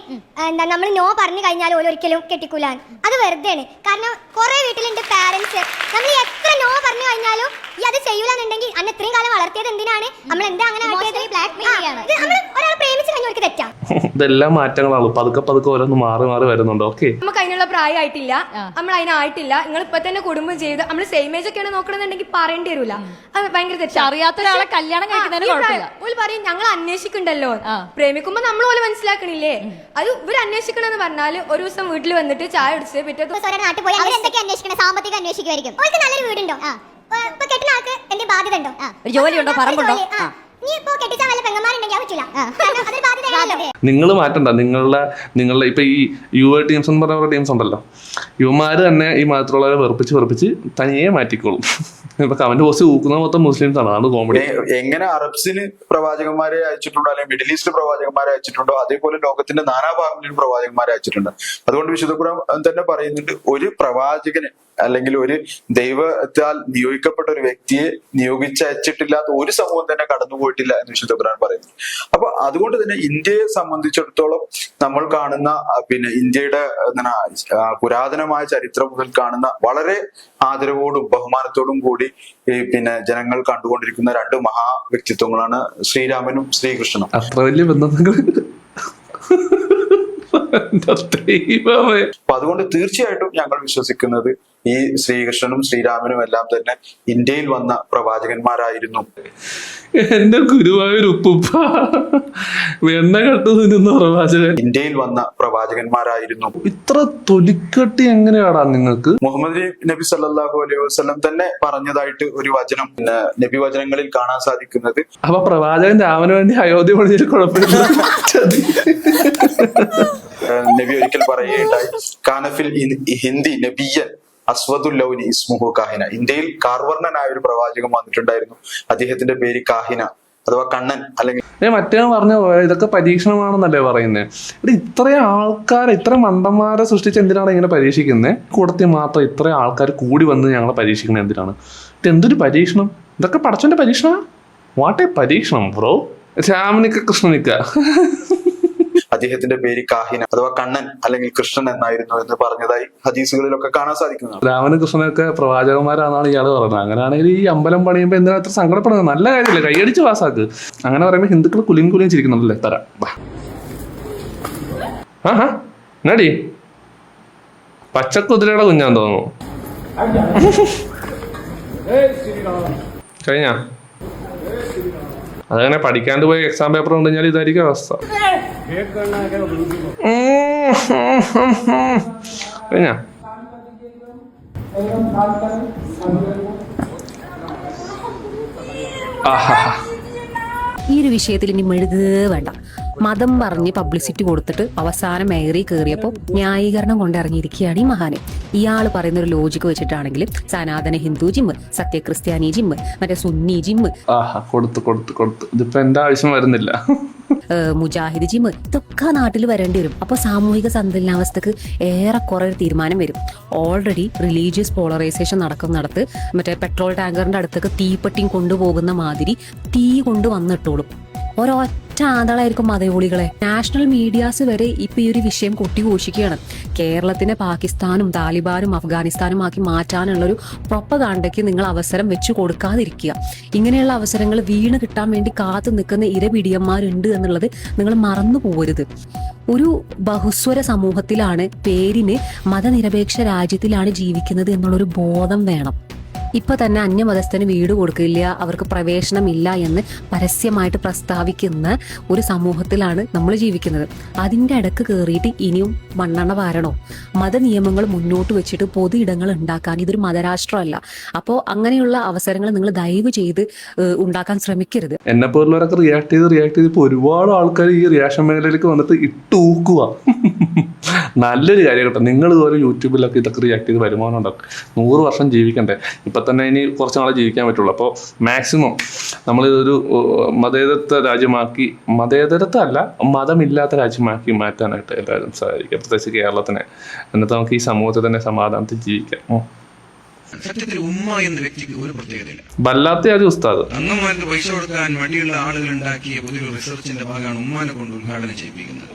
എന്താ നമ്മൾ നോ പറഞ്ഞു കഴിഞ്ഞാൽ ഓല് ഒരിക്കലും കെട്ടിക്കൂലാൻ. അത് വെറുതെയാണ്. കാരണം കുറെ വീട്ടിലുണ്ട് പാരന്റ്സ്, നമ്മൾ എത്ര നോ പറഞ്ഞു കഴിഞ്ഞാലും ഈ അത് ചെയ്യൂലെന്നുണ്ടെങ്കിൽ അന്ന് ഇത്രയും കാലം വളർത്തിയത് എന്തിനാണ്? നമ്മൾ എന്താ അങ്ങനെ ഒരാൾ പ്രേമിച്ച് കഴിഞ്ഞാൽ അവർക്ക് തെറ്റാ. ഇതെല്ലാം മാറ്റങ്ങളാണ്. പതുക്കെ പതുക്കെ ഓരോന്ന് മാറി മാറി വരുന്നുണ്ട്. ഓക്കെ, നമുക്ക് അതിനുള്ള പ്രായമായിട്ടില്ല, നമ്മൾ അതിനായിട്ടില്ല. നിങ്ങൾ ഇപ്പൊ തന്നെ കുടുംബം ചെയ്ത് നമ്മൾ സെയിം ഏജ് ഒക്കെയാണ് നോക്കണമെന്നുണ്ടെങ്കിൽ പറയേണ്ടി വരില്ല. അത് ഭയങ്കര തെറ്റാ. അറിയാത്ത ഒരാളെ കല്യാണം കഴിക്കുന്നതിന് പറയും ഞങ്ങൾ അന്വേഷിക്കണ്ടല്ലോ. പ്രേമിക്കുമ്പോ നമ്മൾ പോലെ മനസ്സിലാക്കണില്ലേ? അത് ഇവർ അന്വേഷിക്കണമെന്ന് പറഞ്ഞാൽ ഒരു ദിവസം വീട്ടിൽ വന്നിട്ട് ചായ കുടിച്ച് പിറ്റേ നാട്ടിൽ പോയി അന്വേഷിക്കണം. സാമ്പത്തികം അന്വേഷിക്കുമായിരിക്കും. അവർക്ക് നല്ലൊരു വീടുണ്ടോ, കെട്ടുന്ന ആൾക്ക് എന്റെ ബാധ്യത ഉണ്ടോ, ഒരു ജോലിയുണ്ടോ, പറമ്പുണ്ടോ? നിങ്ങൾ മാറ്റണ്ട. നിങ്ങളുടെ ഇപ്പൊ ഈ യുവ ടീംസ് എന്ന് പറയുന്ന ടീംസ് ഉണ്ടല്ലോ, യുവമാര് തന്നെ ഈ മതത്തിലുള്ളവരെ വെറുപ്പിച്ച് തനിയെ മാറ്റിക്കോളും. ഇപ്പൊ കമന്റ് ബോക്സ് ഊക്കുന്നത് മൊത്തം മുസ്ലിംസ് ആണ്. അതാണ് കോമഡി. എങ്ങനെ അറബ്സിന് പ്രവാചകന്മാരെ അയച്ചിട്ടുണ്ടോ, അല്ലെങ്കിൽ മിഡിൽ ഈസ്റ്റ് പ്രവാചകന്മാരെ അയച്ചിട്ടുണ്ടോ, അതേപോലെ ലോകത്തിന്റെ നാനാഭാഗങ്ങളിലും പ്രവാചകന്മാരെ അയച്ചിട്ടുണ്ട്. അതുകൊണ്ട് വിശുദ്ധ ഖുർആൻ തന്നെ പറയുന്നുണ്ട്, ഒരു പ്രവാചകന് അല്ലെങ്കിൽ ഒരു ദൈവത്താൽ നിയോഗിക്കപ്പെട്ട ഒരു വ്യക്തിയെ നിയോഗിച്ചയച്ചിട്ടില്ലാത്ത ഒരു സമൂഹം തന്നെ കടന്നുപോയിട്ടില്ല എന്ന് വിശുദ്ധ ഖുർആൻ പറയുന്നു. അപ്പൊ അതുകൊണ്ട് തന്നെ ഇന്ത്യയെ സംബന്ധിച്ചിടത്തോളം നമ്മൾ കാണുന്ന ഇന്ത്യയുടെ പുരാതനമായ ചരിത്രം മുതൽ കാണുന്ന വളരെ ആദരവോടും ബഹുമാനത്തോടും കൂടി ജനങ്ങൾ കണ്ടുകൊണ്ടിരിക്കുന്ന രണ്ട് മഹാ വ്യക്തിത്വങ്ങളാണ് ശ്രീരാമനും ശ്രീകൃഷ്ണനും. അത്ര വലിയ ബന്ധങ്ങൾ. അപ്പൊ അതുകൊണ്ട് തീർച്ചയായിട്ടും ഞങ്ങൾ വിശ്വസിക്കുന്നത് ഈ ശ്രീകൃഷ്ണനും ശ്രീരാമനും എല്ലാം തന്നെ ഇന്ത്യയിൽ വന്ന പ്രവാചകന്മാരായിരുന്നു. എന്റെ ഗുരുവായൂർ ഉപ്പുപ്പ വെണ്ണ കെട്ടുന്ന പ്രവാചകൻ ഇന്ത്യയിൽ വന്ന പ്രവാചകന്മാരായിരുന്നു. ഇത്ര തൊലിക്കെട്ടി എങ്ങനെയാടാ നിങ്ങൾക്ക്? മുഹമ്മദ് നബി സല്ലല്ലാഹു അലൈഹി വസല്ലം തന്നെ പറഞ്ഞതായിട്ട് ഒരു വചനം നബി വചനങ്ങളിൽ കാണാൻ സാധിക്കുന്നത്. അപ്പൊ പ്രവാചകൻ രാമന് വേണ്ടി അയോധ്യ പണിഞ്ഞൊരു കുഴപ്പമില്ല. നബി ഒരിക്കൽ പറയുകയുണ്ടായി, കാനഫിൽ ഹിന്ദി നബിയൻ അസ്വദുൽ ലൗനി ഇസ്മുഹു കാഹിന. ഇന്ത്യയിൽ കാർവർണ്ണനായ ഒരു പ്രവാചകൻ വന്നിട്ടുണ്ടായിരുന്നു, അദ്ദേഹത്തിന്റെ പേര് കാഹിന അഥവാ കണ്ണൻ. അല്ലെങ്കിൽ മറ്റേ പറഞ്ഞ ഇതൊക്കെ പരീക്ഷണമാണെന്നല്ലേ പറയുന്നത്? ഇത്രയും ആൾക്കാരെ, ഇത്ര മണ്ടന്മാരെ സൃഷ്ടിച്ച് എന്തിനാണ് ഇങ്ങനെ പരീക്ഷിക്കുന്നത്? കൂടത്തിൽ മാത്രം ഇത്രയും ആൾക്കാർ കൂടി വന്ന് ഞങ്ങളെ പരീക്ഷിക്കുന്നത് എന്തിനാണ്? എന്തൊരു പരീക്ഷണം? ഇതൊക്കെ പടച്ചോന്റെ പരീക്ഷണം. വാട്ടേ പരീക്ഷണം ബ്രോ. രാമനിക്ക കൃഷ്ണനിക്ക. അദ്ദേഹത്തിന്റെ പേര് കാഹിന അഥവാ കണ്ണൻ അല്ലെങ്കിൽ കൃഷ്ണൻ എന്നായിരുന്നു എന്ന് പറഞ്ഞതായി ഹദീസുകളിലൊക്കെ കാണാൻ സാധിക്കുന്നതാണ്. രാമനും കൃഷ്ണനൊക്കെ പ്രവാചകന്മാരാണെന്നാണ് ഇയാൾ പറയുന്നത്. അങ്ങനെയാണെങ്കിൽ ഈ അമ്പലം പണിയുമ്പോൾ എന്തിനാ അത്ര സങ്കടപ്പെടുന്നത്? നല്ല കാര്യമില്ല, കൈയടിച്ച് പാസ്സാക്ക്. അങ്ങനെ പറയുമ്പോൾ ഹിന്ദുക്കൾ കുലിയും ചിരിക്കുന്നുണ്ടല്ലേ? തരാം. ആഹാ നടി പച്ചക്കുതിരയുടെ കുഞ്ഞാന്ന് തോന്നുന്നു. കഴിഞ്ഞ അതങ്ങനെ പഠിക്കാണ്ട് പോയി എക്സാം പേപ്പർ കൊണ്ടു കഴിഞ്ഞാൽ ഇതായിരിക്കും അവസ്ഥ. കഴിഞ്ഞ ഈ ഒരു വിഷയത്തിൽ ഇനി മെഴുകേ വേണ്ട. മതം പറഞ്ഞ് പബ്ലിസിറ്റി കൊടുത്തിട്ട് അവസാനം മേറി കയറിയപ്പോൾ ന്യായീകരണം കൊണ്ടിറങ്ങിയിരിക്കുകയാണ് ഈ മഹാന്. ഇയാൾ പറയുന്ന ഒരു ലോജിക്ക് വെച്ചിട്ടാണെങ്കിൽ സനാതന ഹിന്ദു ജിമ്മ്, സത്യക്രിസ്ത്യാനി ജിമ്മ്, മറ്റേ സുന്നി ജിമ്മ്, കൊടുത്തു ഇതിപ്പോ എന്റെ ആവശ്യം വരുന്നില്ല. മുജാഹിദ് ജിമ്മ്, ഇതൊക്കെ നാട്ടിൽ വരേണ്ടി വരും. അപ്പോൾ സാമൂഹിക സന്തുലനാവസ്ഥക്ക് ഏറെക്കുറെ ഒരു തീരുമാനം വരും. ഓൾറെഡി റിലീജിയസ് പോളറൈസേഷൻ നടക്കുന്നിടത്ത് മറ്റേ പെട്രോൾ ടാങ്കറിന്റെ അടുത്തേക്ക് തീപ്പെട്ടിയും കൊണ്ടുപോകുന്ന മാതിരി തീ കൊണ്ട് വന്നിട്ടോളും. ഒരൊറ്റ ആന്തളായിരിക്കും മതയോളികളെ. നാഷണൽ മീഡിയാസ് വരെ ഇപ്പൊ ഈ ഒരു വിഷയം കൊട്ടിഘോഷിക്കുകയാണ്. കേരളത്തിനെ പാകിസ്ഥാനും താലിബാനും അഫ്ഗാനിസ്ഥാനും ആക്കി മാറ്റാനുള്ളൊരു പ്രൊപ്പഗാണ്ടയ്ക്ക് നിങ്ങൾ അവസരം വെച്ചു കൊടുക്കാതിരിക്കുക. ഇങ്ങനെയുള്ള അവസരങ്ങൾ വീണ് കിട്ടാൻ വേണ്ടി കാത്തു നിൽക്കുന്ന ഇരപിടിയന്മാരുണ്ട് എന്നുള്ളത് നിങ്ങൾ മറന്നു പോകരുത്. ഒരു ബഹുസ്വര സമൂഹത്തിലാണ്, പേരിന് മതനിരപേക്ഷ രാജ്യത്തിലാണ് ജീവിക്കുന്നത് എന്നുള്ളൊരു ബോധം വേണം. ഇപ്പൊ തന്നെ അന്യമതസ്ഥന് വീട് കൊടുക്കില്ല, അവർക്ക് പ്രവേശനമില്ല എന്ന് പരസ്യമായിട്ട് പ്രസ്താവിക്കുന്ന ഒരു സമൂഹത്തിലാണ് നമ്മൾ ജീവിക്കുന്നത്. അതിൻ്റെ ഇടക്ക് കയറിയിട്ട് ഇനിയും മണ്ണെണ്ണ വാരണോ? മതനിയമങ്ങൾ മുന്നോട്ട് വെച്ചിട്ട് പൊതു ഇടങ്ങൾ ഉണ്ടാക്കാൻ, ഇതൊരു മതരാഷ്ട്രമല്ല. അപ്പോൾ അങ്ങനെയുള്ള അവസരങ്ങൾ നിങ്ങൾ ദയവ് ചെയ്ത് ഉണ്ടാക്കാൻ ശ്രമിക്കരുത്. എന്നെ പോലുള്ളവരൊക്കെ റിയാക്ട് ചെയ്ത് ഇപ്പോൾ ഒരുപാട് ആൾക്കാർ ഈ റിയാക്ഷൻ മേഖലയിലേക്ക് വന്നിട്ട് ഇട്ടൂക്കുക. നല്ലൊരു കാര്യം കേട്ടോ. നിങ്ങൾ ഇതുപോലെ യൂട്യൂബിലൊക്കെ ഇതൊക്കെ റിയാക്ട് ചെയ്ത് വരുമാനം ഉണ്ടാക്കും. 100 വർഷം ജീവിക്കണ്ടേ? ഇപ്പം തന്നെ ഇനി കുറച്ച് നാളെ ജീവിക്കാൻ പറ്റുള്ളൂ. അപ്പോൾ മാക്സിമം നമ്മളിതൊരു മതേതരത്വ രാജ്യമാക്കി, മതേതരത്വ അല്ല മതമില്ലാത്ത രാജ്യമാക്കി മാറ്റാനായിട്ട് എല്ലാവരും സഹായിക്കുക, പ്രത്യേകിച്ച് കേരളത്തിനെ. എന്നിട്ട് നമുക്ക് ഈ സമൂഹത്തിൽ തന്നെ സമാധാനത്തിൽ ജീവിക്കാം. സത്യത്തിൽ ഉമ്മ എന്ന വ്യക്തിക്ക് ഒരു പ്രത്യേകതയില്ല. വല്ലാത്ത ആദ്യം ഉസ്താദ് അമ്മമാർക്ക് പൈസ കൊടുക്കാൻ മടിയുള്ള ആളുകൾ ഉണ്ടാക്കിയ പുതിയൊരു റിസർച്ചിന്റെ ഭാഗമാണ് ഉമ്മാനെ കൊണ്ട് ഉദ്ഘാടനം ചെയ്യിപ്പിക്കുന്നത്.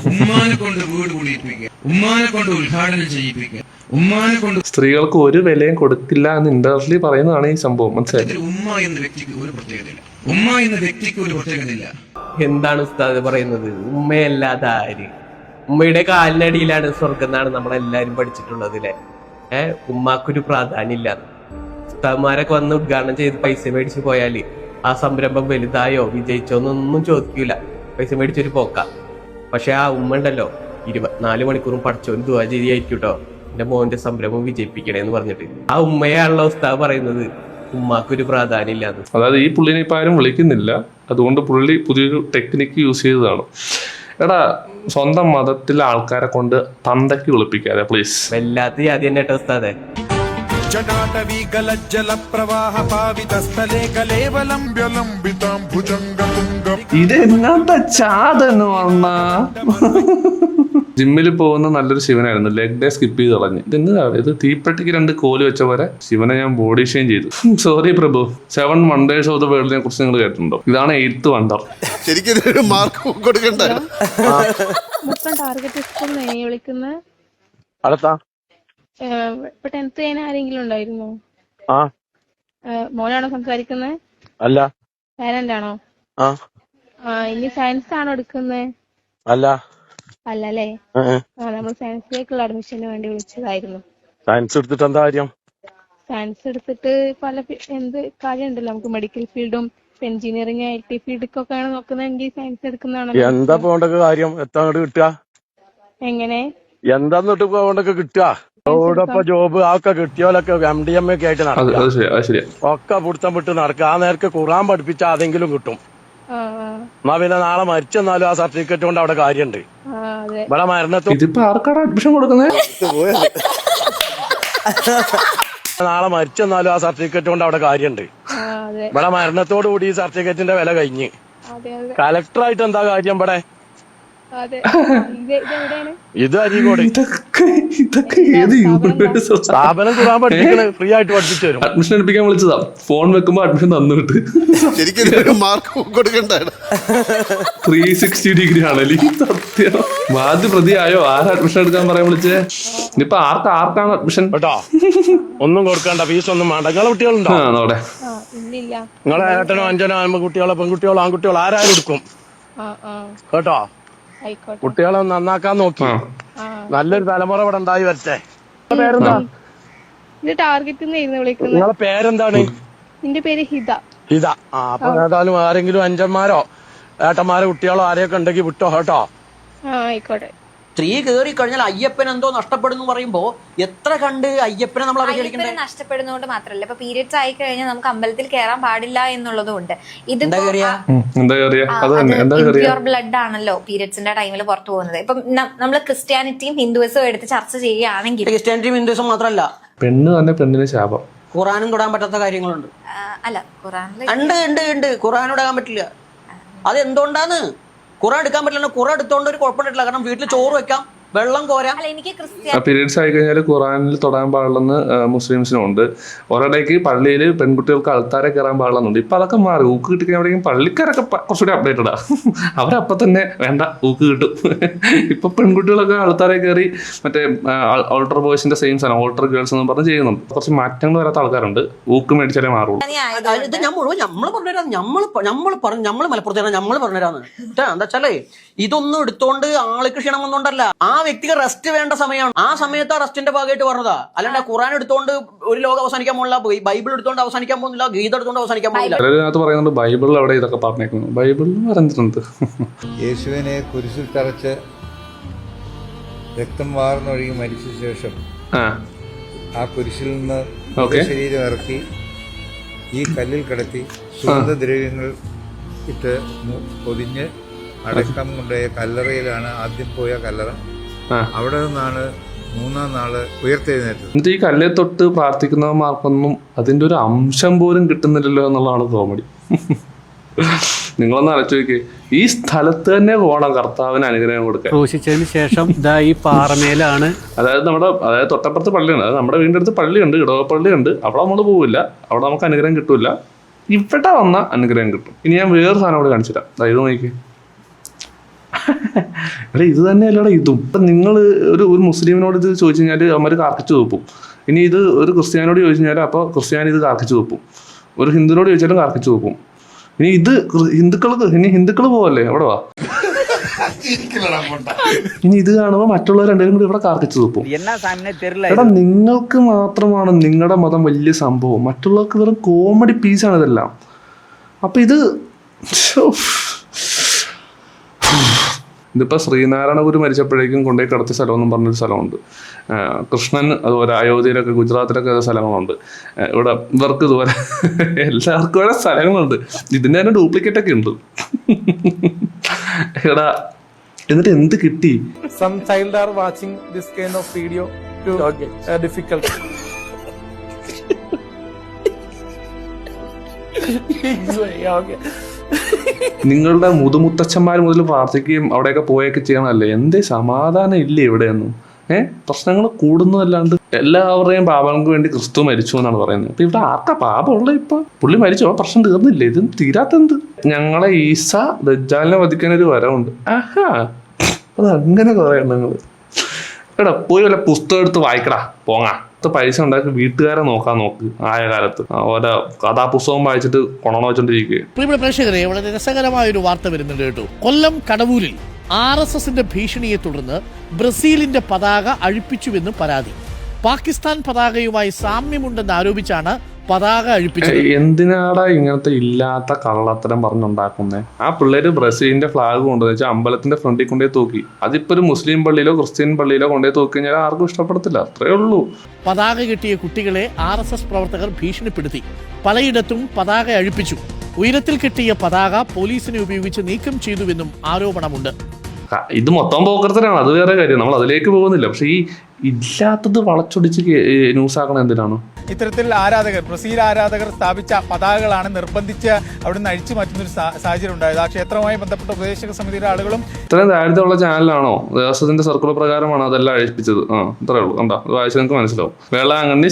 ഉമ്മാനെ കൊണ്ട് വീട് കുടിയിപ്പിക്കുക, ഉമ്മാനെ കൊണ്ട് ഉദ്ഘാടനം ചെയ്യിപ്പിക്കുക, ഉമ്മാനെ കൊണ്ട് സ്ത്രീകൾക്ക് ഒരു വിലയും കൊടുക്കില്ല എന്ന് ഇൻഡയറക്ട്ലി പറയുന്നതാണ് ഈ സംഭവം. മനസ്സിലായി? ഉമ്മ എന്ന വ്യക്തിക്ക് ഒരു പ്രത്യേകതയില്ല. ഉമ്മ എന്ന വ്യക്തിക്ക് ഒരു പ്രത്യേകതയില്ല. എന്താണ് ഉസ്താദ് പറയുന്നത്? ഉമ്മയല്ലാതെ ആര്? ഉമ്മയുടെ കാലിനടിയിലാണ് സ്വർഗം എന്നാണ് നമ്മളെല്ലാരും പഠിച്ചിട്ടുള്ളത് അല്ലെ? ഉമ്മാക്കൊരു പ്രാധാന്യമില്ല. ഉസ്താദ്മാരൊക്കെ വന്ന് ഉദ്ഘാടനം ചെയ്ത് പൈസ മേടിച്ച് പോയാല് ആ സംരംഭം വലുതായോ വിജയിച്ചോ എന്നൊന്നും ചോദിക്കൂല. പൈസ മേടിച്ചൊരു പോക്ക. പക്ഷെ ആ ഉമ്മ ഉണ്ടല്ലോ 24 മണിക്കൂറും പഠിച്ചോന് ദുആ ചെയ്യായിരിക്കും കേട്ടോ, എന്റെ മോന്റെ സംരംഭം വിജയിപ്പിക്കണേ എന്ന് പറഞ്ഞിട്ട്. ആ ഉമ്മയാണല്ലോ ഉസ്താദ് പറയുന്നത് ഉമ്മാക്കൊരു പ്രാധാന്യം ഇല്ലാന്ന്. അതായത് ഈ പുള്ളിനെ ഇപ്പം ആരും വിളിക്കുന്നില്ല, അതുകൊണ്ട് പുള്ളി പുതിയൊരു ടെക്നിക്ക് യൂസ് ചെയ്തതാണ്. എടാ, സ്വന്തം മതത്തിലെ ആൾക്കാരെ കൊണ്ട് തന്തയ്ക്ക് വിളിപ്പിക്കാതെ പ്ലീസ്. വല്ലാത്ത ജാതി തന്നെ കേട്ടോ ഉസ്താദെ. ഇതെങ്ങാത്ത ചാതെന്ന് പറഞ്ഞ ജിമ്മിൽ പോകുന്ന നല്ലൊരു ശിവനായിരുന്നു. ലെഗ് ഡേ സ്കിപ്പ് ചെയ്ത് കളഞ്ഞു. ഇത് തീപ്പെട്ടിക്ക് 2 കോല് വെച്ച പോലെ ശിവനെ ഞാൻ ബോഡി ഷെയിം ചെയ്തു. Sorry Prabhu. 7 wonders of the വേൾഡിനെ കുറിച്ച് നിങ്ങൾ കേട്ടിട്ടുണ്ടോ? ഇതാണ് 8th വണ്ടർ. ശരിക്കും മാർക്ക് കൊടുക്കണ്ടായിരുന്നു. ഇപ്പൊ 10th കഴിഞ്ഞ ആരെങ്കിലും ഉണ്ടായിരുന്നോ? മോനാണോ സംസാരിക്കുന്നത്? അല്ല. പാരന്റ് ആണോ? ഇനി സയൻസ് ആണോ എടുക്കുന്നത്? അല്ല. അല്ലല്ലേ? നമ്മൾ സയൻസിലേക്കുള്ള അഡ്മിഷന് വേണ്ടി വിളിച്ചതായിരുന്നു. സയൻസ് എടുത്തിട്ട് എന്താ കാര്യം? സയൻസ് എടുത്തിട്ട് പല എന്ത് കാര്യം ഉണ്ടല്ലോ, നമുക്ക് മെഡിക്കൽ ഫീൽഡും എഞ്ചിനീയറിംഗ് IT ഫീൽഡൊക്കെയാണ് നോക്കുന്നതെങ്കിൽ സയൻസ് എടുക്കുന്നതാണല്ലോ. എന്താ പോണ്ടൊക്കെ കാര്യം? എത്ര കിട്ടുക? എങ്ങനെ? എന്താന്നിട്ട് പോണ്ടൊക്കെ കിട്ടുക? ഓടൊപ്പം ജോബ് ആക്കെ കിട്ടിയോലൊക്കെ MDMA ഒക്കെ ആയിട്ട് നടക്കുക. ഒക്കെ പിടുത്തം വിട്ട് നടക്കുക. ആ നേരക്ക് ഖുർആൻ പഠിപ്പിച്ച അതെങ്കിലും കിട്ടും. എന്നാ പിന്നെ നാളെ മരിച്ചെന്നാലും ആ സർട്ടിഫിക്കറ്റ് കൊണ്ട് അവിടെ കാര്യമുണ്ട്. ഇവിടെ അഡ്മിഷൻ കൊടുക്കുന്നത് നാളെ മരിച്ചെന്നാലും ആ സർട്ടിഫിക്കറ്റ് കൊണ്ട് അവിടെ കാര്യമുണ്ട്. ഇവിടെ മരണത്തോടു കൂടി ഈ സർട്ടിഫിക്കറ്റിന്റെ വില കഴിഞ്ഞ്. കലക്ടറായിട്ട് എന്താ കാര്യം ഇവിടെ? ഇത് അരീക്കോട് സ്ഥാപനം ഖുർആൻ പഠിപ്പിക്കണ ഫ്രീ ആയിട്ട് പഠിപ്പിച്ചു തരും. അഡ്മിഷൻ എടുപ്പിക്കാൻ വിളിച്ചതാ. ഫോൺ വെക്കുമ്പോ അഡ്മിഷൻ തന്നിട്ട് ശരിക്കും മാർക്ക് കൊടുക്കണ്ടാണ്. 360 ഡിഗ്രി ആണല്ലേ സത്യം. ആദ്യ പ്രതിയായോ? ആരാ അഡ്മിഷൻ എടുക്കാൻ പറയാൻ വിളിച്ചേ? ഇനിയിപ്പൊ ആർക്കാണ് അഡ്മിഷൻ? കേട്ടോ, ഒന്നും കൊടുക്കണ്ട, ഫീസ് ഒന്നും വേണ്ട. നിങ്ങളെ കുട്ടികളുണ്ടോ? നിങ്ങളെ ഏട്ടനോ 5 കുട്ടികളോ പെൺകുട്ടികളോ ആൺകുട്ടികളോ ആരായാലും എടുക്കും കേട്ടോ. കുട്ടികളെ നന്നാക്കാൻ നോക്കി നല്ലൊരു തലമുറ ഇവിടെ ഉണ്ടായി വരട്ടെ. പേരെന്താ? നിങ്ങളെ പേരെന്താണ്? എന്റെ പേര് ഹിത. ഹിത. അപ്പൊ ഏതായാലും ആരെങ്കിലും 5 ഏട്ടന്മാരെ കുട്ടികളോ ആരെയൊക്കെ ഉണ്ടെങ്കിൽ വിട്ടോ കേട്ടോ. ആയിക്കോട്ടെ. സ്ത്രീ കേറി കഴിഞ്ഞാൽ അയ്യപ്പൻ എന്തോ നഷ്ടപ്പെടുന്നു പറയുമ്പോ എത്ര കണ്ട് അയ്യപ്പനെ നമ്മൾ അവഹേളിക്കണ്ടേ? നഷ്ടപ്പെടുന്നതുകൊണ്ട് മാത്രല്ല, ഇപ്പൊ പീരിയഡ്സ് ആയി കഴിഞ്ഞാൽ നമുക്ക് അമ്പലത്തിൽ കയറാൻ പാടില്ല എന്നുള്ളതുകൊണ്ട് ഇത് പ്യുവർ ബ്ലഡ് ആണല്ലോ പീരിയഡ്സിന്റെ ടൈമിൽ പുറത്തു പോകുന്നത്. ഇപ്പൊ നമ്മള് ക്രിസ്ത്യാനിറ്റിയും ഹിന്ദുയിസും എടുത്ത് ചർച്ച ചെയ്യുകയാണെങ്കിൽ, ക്രിസ്ത്യാനിറ്റിയും ഹിന്ദുയിസും മാത്രമല്ല, പെണ്ണ് തന്നെ പെണ്ണിന് ശാപം. ഖുറാനും തൊടാൻ പറ്റാത്ത കാര്യങ്ങളുണ്ട്. അല്ല, ഖുറാനിൽ ഉണ്ട്. ഖുറാൻ ഇടാൻ പറ്റില്ല. അത് എന്തുകൊണ്ടാന്ന്? ഖുറാൻ എടുക്കാൻ പറ്റില്ല. ഖുറാൻ എടുത്തോണ്ട് ഒരു കുഴപ്പമില്ല. കാരണം വീട്ടിൽ ചോറ് വെക്കാം, വെള്ളം കോരാ. എനിക്ക് പീരീഡ്സ് ആയി കഴിഞ്ഞാൽ ഖുറാനിൽ തൊടാൻ പാടില്ലെന്ന് മുസ്ലിംസിനുണ്ട്. ഒരിടയ്ക്ക് പള്ളിയിൽ പെൺകുട്ടികൾക്ക് അൾത്താരെ കയറാൻ പാടില്ലെന്നുണ്ട്. ഇപ്പൊ അതൊക്കെ മാറി. ഊക്ക് കിട്ടിക്കഴിഞ്ഞാൽ പള്ളിക്കാരൊക്കെ കുറച്ചുകൂടി അപ്ഡേറ്റഡാ. അവരപ്പം തന്നെ വേണ്ട ഊക്ക് കിട്ടും. ഇപ്പൊ പെൺകുട്ടികളൊക്കെ അൾത്താരെ കയറി മറ്റേ ഓൾട്ടർ ബോയ്സിന്റെ സെയിം സാധനം ഓൾട്ടർ ഗേൾസ് എന്ന് പറഞ്ഞ് ചെയ്യുന്നുണ്ട്. കുറച്ച് മാറ്റങ്ങൾ വരാത്ത ആൾക്കാരുണ്ട്. ഊക്ക് മേടിച്ചാലേ മാറുള്ളൂ. ഇത് ഞാൻ മുഴുവൻ നമ്മള് പറഞ്ഞുതരാം. നമ്മള് മലപ്പുറത്ത് നമ്മള് പറഞ്ഞുതരാന്ന്. എന്താ വെച്ചാലേ ഇതൊന്നും എടുത്തോണ്ട് ആൾക്ക് ക്ഷീണം വന്നോണ്ടല്ല. ആ വ്യക്തിക്ക് റെസ്റ്റ് വേണ്ട സമയമാണ്. ആ സമയത്ത് ആ റെസ്റ്റിന്റെ ഭാഗമായിട്ട് പറഞ്ഞതാ. അല്ലാണ്ട് ഖുറാൻ എടുത്തോണ്ട് ഒരു ലോകം അവസാനിക്കാൻ പോകുന്നില്ല, ബൈബിൾ എടുത്തോണ്ട് അവസാനിക്കാൻ പോകുന്നില്ല, ഗീത എടുത്തോണ്ട് അവസാനിക്കാൻ പോകുന്നില്ല. അതിനകത്ത് പറയുന്നുണ്ട് ബൈബിളിൽ അവിടെ ഇതൊക്കെ പറഞ്ഞേക്കുന്നു. ബൈബിളിൽ പറഞ്ഞിട്ടുണ്ട് യേശുവിനെ കുരിശിൽ തറച്ച് രക്തം വാർന്നൊഴുകി മരിച്ച ശേഷം ആ കുരിശിൽ നിന്ന് ശരീരം ഇറക്കി ഈ കല്ലിൽ കിടത്തി സുഗന്ധദ്രവ്യങ്ങൾ ഇട്ട് പൊതിഞ്ഞ് അടക്കം കൊണ്ടുപോയ കല്ലറയിലാണ് ആദ്യം പോയ കല്ലറ. അവിടെ നിന്നാണ് 3-ാം നാള് ഉയർത്തെഴുന്നേറ്റത്. ഈ കല്ലെ തൊട്ട് പ്രാർത്ഥിക്കുന്നവർക്കൊന്നും അതിന്റെ ഒരു അംശം പോലും കിട്ടുന്നില്ലല്ലോ എന്നുള്ളതാണ് കോമഡി. നിങ്ങളൊന്ന് ആലോചിച്ച് നോക്കിയേ, ഈ സ്ഥലത്ത് തന്നെ പോകണം കർത്താവിന് അനുഗ്രഹം കൊടുക്കാൻ. ക്രൂശിച്ചതിന് ശേഷം ഈ പാറമേലാണ്, അതായത് തൊട്ടപ്പുറത്ത് പള്ളിയുണ്ട്. അതായത് നമ്മുടെ വീടിൻ്റെ അടുത്ത് പള്ളിയുണ്ട്, ഇടവപ്പള്ളിയുണ്ട്. അവിടെ നമ്മൾ പോവില്ല, അവിടെ നമുക്ക് അനുഗ്രഹം കിട്ടൂല. ഇവിടെ വന്ന അനുഗ്രഹം കിട്ടും. ഇനി ഞാൻ വേറൊരു സാധനം കൂടെ കാണിച്ചു തരാം. അതായത് നോക്കി, അല്ല ഇത് തന്നെയല്ലടാ ഇതും. ഇപ്പം നിങ്ങൾ ഒരു മുസ്ലിമിനോട് ഇത് ചോദിച്ചു കഴിഞ്ഞാൽ അവന്മാർ കാർക്കിച്ചു വെപ്പും. ഇനി ഇത് ഒരു ക്രിസ്ത്യാനോട് ചോദിച്ചു കഴിഞ്ഞാൽ അപ്പോൾ ക്രിസ്ത്യാനി ഇത് കാർക്കിച്ചു വെപ്പും. ഒരു ഹിന്ദുവിനോട് ചോദിച്ചാലും കാർക്കിച്ചു വെപ്പും. ഇനി ഇത് ഹിന്ദുക്കൾ പോവല്ലേ, അവിടെ വാ. ഇനി ഇത് കാണുമ്പോൾ മറ്റുള്ളവർ രണ്ടുപേരും കൂടി ഇവിടെ കാർക്കിച്ചു വെപ്പും. എടാ നിങ്ങൾക്ക് മാത്രമാണ് നിങ്ങളുടെ മതം വലിയ സംഭവം, മറ്റുള്ളവർക്ക് വെറും കോമഡി പീസാണ് ഇതെല്ലാം. അപ്പൊ ഇതിപ്പോൾ ശ്രീനാരായണ ഗുരു മരിച്ചപ്പോഴേക്കും കൊണ്ടുപോയി കിടത്തിയ സ്ഥലമെന്നും പറഞ്ഞൊരു സ്ഥലമുണ്ട്. കൃഷ്ണൻ അതുപോലെ അയോധ്യയിലൊക്കെ ഗുജറാത്തിലൊക്കെ സ്ഥലങ്ങളുണ്ട്. ഇവിടെ ഇവർക്ക് ഇതുപോലെ എല്ലാവർക്കും ഓരോ സ്ഥലങ്ങളുണ്ട്. ഇതിൻ്റെ തന്നെ ഡ്യൂപ്ലിക്കേറ്റ് ഒക്കെ ഉണ്ട്. എടാ എന്നിട്ട് എന്ത് കിട്ടി? Some child are watching this kind of video to difficult. നിങ്ങളുടെ മുതുമുത്തച്ഛന്മാർ മുതൽ പ്രാർത്ഥിക്കുകയും അവിടെയൊക്കെ പോയൊക്കെ ചെയ്യണമല്ലേ? എന്തേ സമാധാനം ഇല്ലേ ഇവിടെയൊന്നും? പ്രശ്നങ്ങൾ കൂടുന്നതല്ലാണ്ട് എല്ലാവരുടെയും പാപങ്ങൾക്ക് വേണ്ടി ക്രിസ്തു മരിച്ചു എന്നാണ് പറയുന്നത്. ഇപ്പൊ ഇവിടെ ആർക്കാ പാപമുള്ള? ഇപ്പൊ പുള്ളി മരിച്ചോ, പ്രശ്നം തീർന്നില്ലേ? ഇത് തീരാത്തെന്ത്? ഞങ്ങളെ ഈസ ദജ്ജാലിനെ വധിക്കാനൊരു വരവുണ്ട്. ആഹാ, അത് അങ്ങനെ കുറെ എണ്ണങ്ങള്. എടാ പോയി വല്ല പുസ്തകം എടുത്ത് വായിക്കടാ, പോങ്ങാ. പൈസ ഉണ്ടാക്കി വീട്ടുകാരെ നോക്ക്. ആയ കാലത്ത് ഓരോ കഥാപുസ്തകം വായിച്ചിട്ട് കൊണണ വെച്ചോണ്ടിരിക്കുക. പ്രിയപ്പെട്ട പ്രേക്ഷകരെ, വളരെ രസകരമായ ഒരു വാർത്ത വരുന്നുണ്ട് കേട്ടോ. കൊല്ലം കടവൂരിൽ RSSന്റെ ഭീഷണിയെ തുടർന്ന് ബ്രസീലിന്റെ പതാക അഴിപ്പിച്ചുവെന്ന് പരാതി. പാകിസ്ഥാൻ പതാകയുമായി സാമ്യമുണ്ടെന്ന് ആരോപിച്ചാണ് പതാക അഴിപ്പിച്ചത്. എന്തിനാടാ ഇങ്ങനത്തെ ഇല്ലാത്ത കള്ളത്തരം പറഞ്ഞുണ്ടാക്കുന്നേ? ആ പിള്ളേര് ബ്രസീലിന്റെ ഫ്ലാഗ് കൊണ്ടുവന്ന് വെച്ചാൽ അമ്പലത്തിന്റെ ഫ്രണ്ടിൽ കൊണ്ടേ തൂക്കി. അതിപ്പോ ഒരു മുസ്ലിം പള്ളിയിലോ ക്രിസ്ത്യൻ പള്ളിയിലോ കൊണ്ടേ തൂക്കി കഴിഞ്ഞാൽ ആർക്കും ഇഷ്ടപ്പെടത്തില്ല. അത്രേ ഉള്ളൂ. പതാക കിട്ടിയ കുട്ടികളെ RSS പ്രവർത്തകർ ഭീഷണിപ്പെടുത്തി. പലയിടത്തും പതാക അഴിപ്പിച്ചു. ഉയരത്തിൽ കിട്ടിയ പതാക പോലീസിനെ ഉപയോഗിച്ച് നീക്കം ചെയ്തുവെന്നും ആരോപണമുണ്ട്. ഇത് മൊത്തം പോക്കർത്തനാണ്, അത് വേറെ കാര്യം. നമ്മൾ അതിലേക്ക് പോകുന്നില്ല. പക്ഷെ ഈ ഇല്ലാത്തത് വളച്ചൊടിച്ച് ന്യൂസ് ആക്കണത് എന്തിനാണ്? ഇത്തരത്തിൽ ബ്രസീൽ ആരാധകർ സ്ഥാപിച്ച പതാകകളാണ് നിർബന്ധിച്ച് അവിടെ നിന്ന് അഴിച്ചു മാറ്റുന്ന ഒരു സാഹചര്യം ഉണ്ടായത്. ആ ക്ഷേത്രവുമായി ബന്ധപ്പെട്ട ഉപദേശക സമിതിയുടെ ആളുകളും ഇത്രയും ദാരിദ്ര്യമുള്ള ചാനലാണോ? ദേവസ്വത്തിന്റെ സർക്കുലർ പ്രകാരമാണ് അതെല്ലാം അഴിപ്പിച്ചത്. ഇത്രേ ഉള്ളൂ. കണ്ടോ, അത് വായിച്ചാൽ നിങ്ങൾക്ക് മനസ്സിലാവും. Velankanni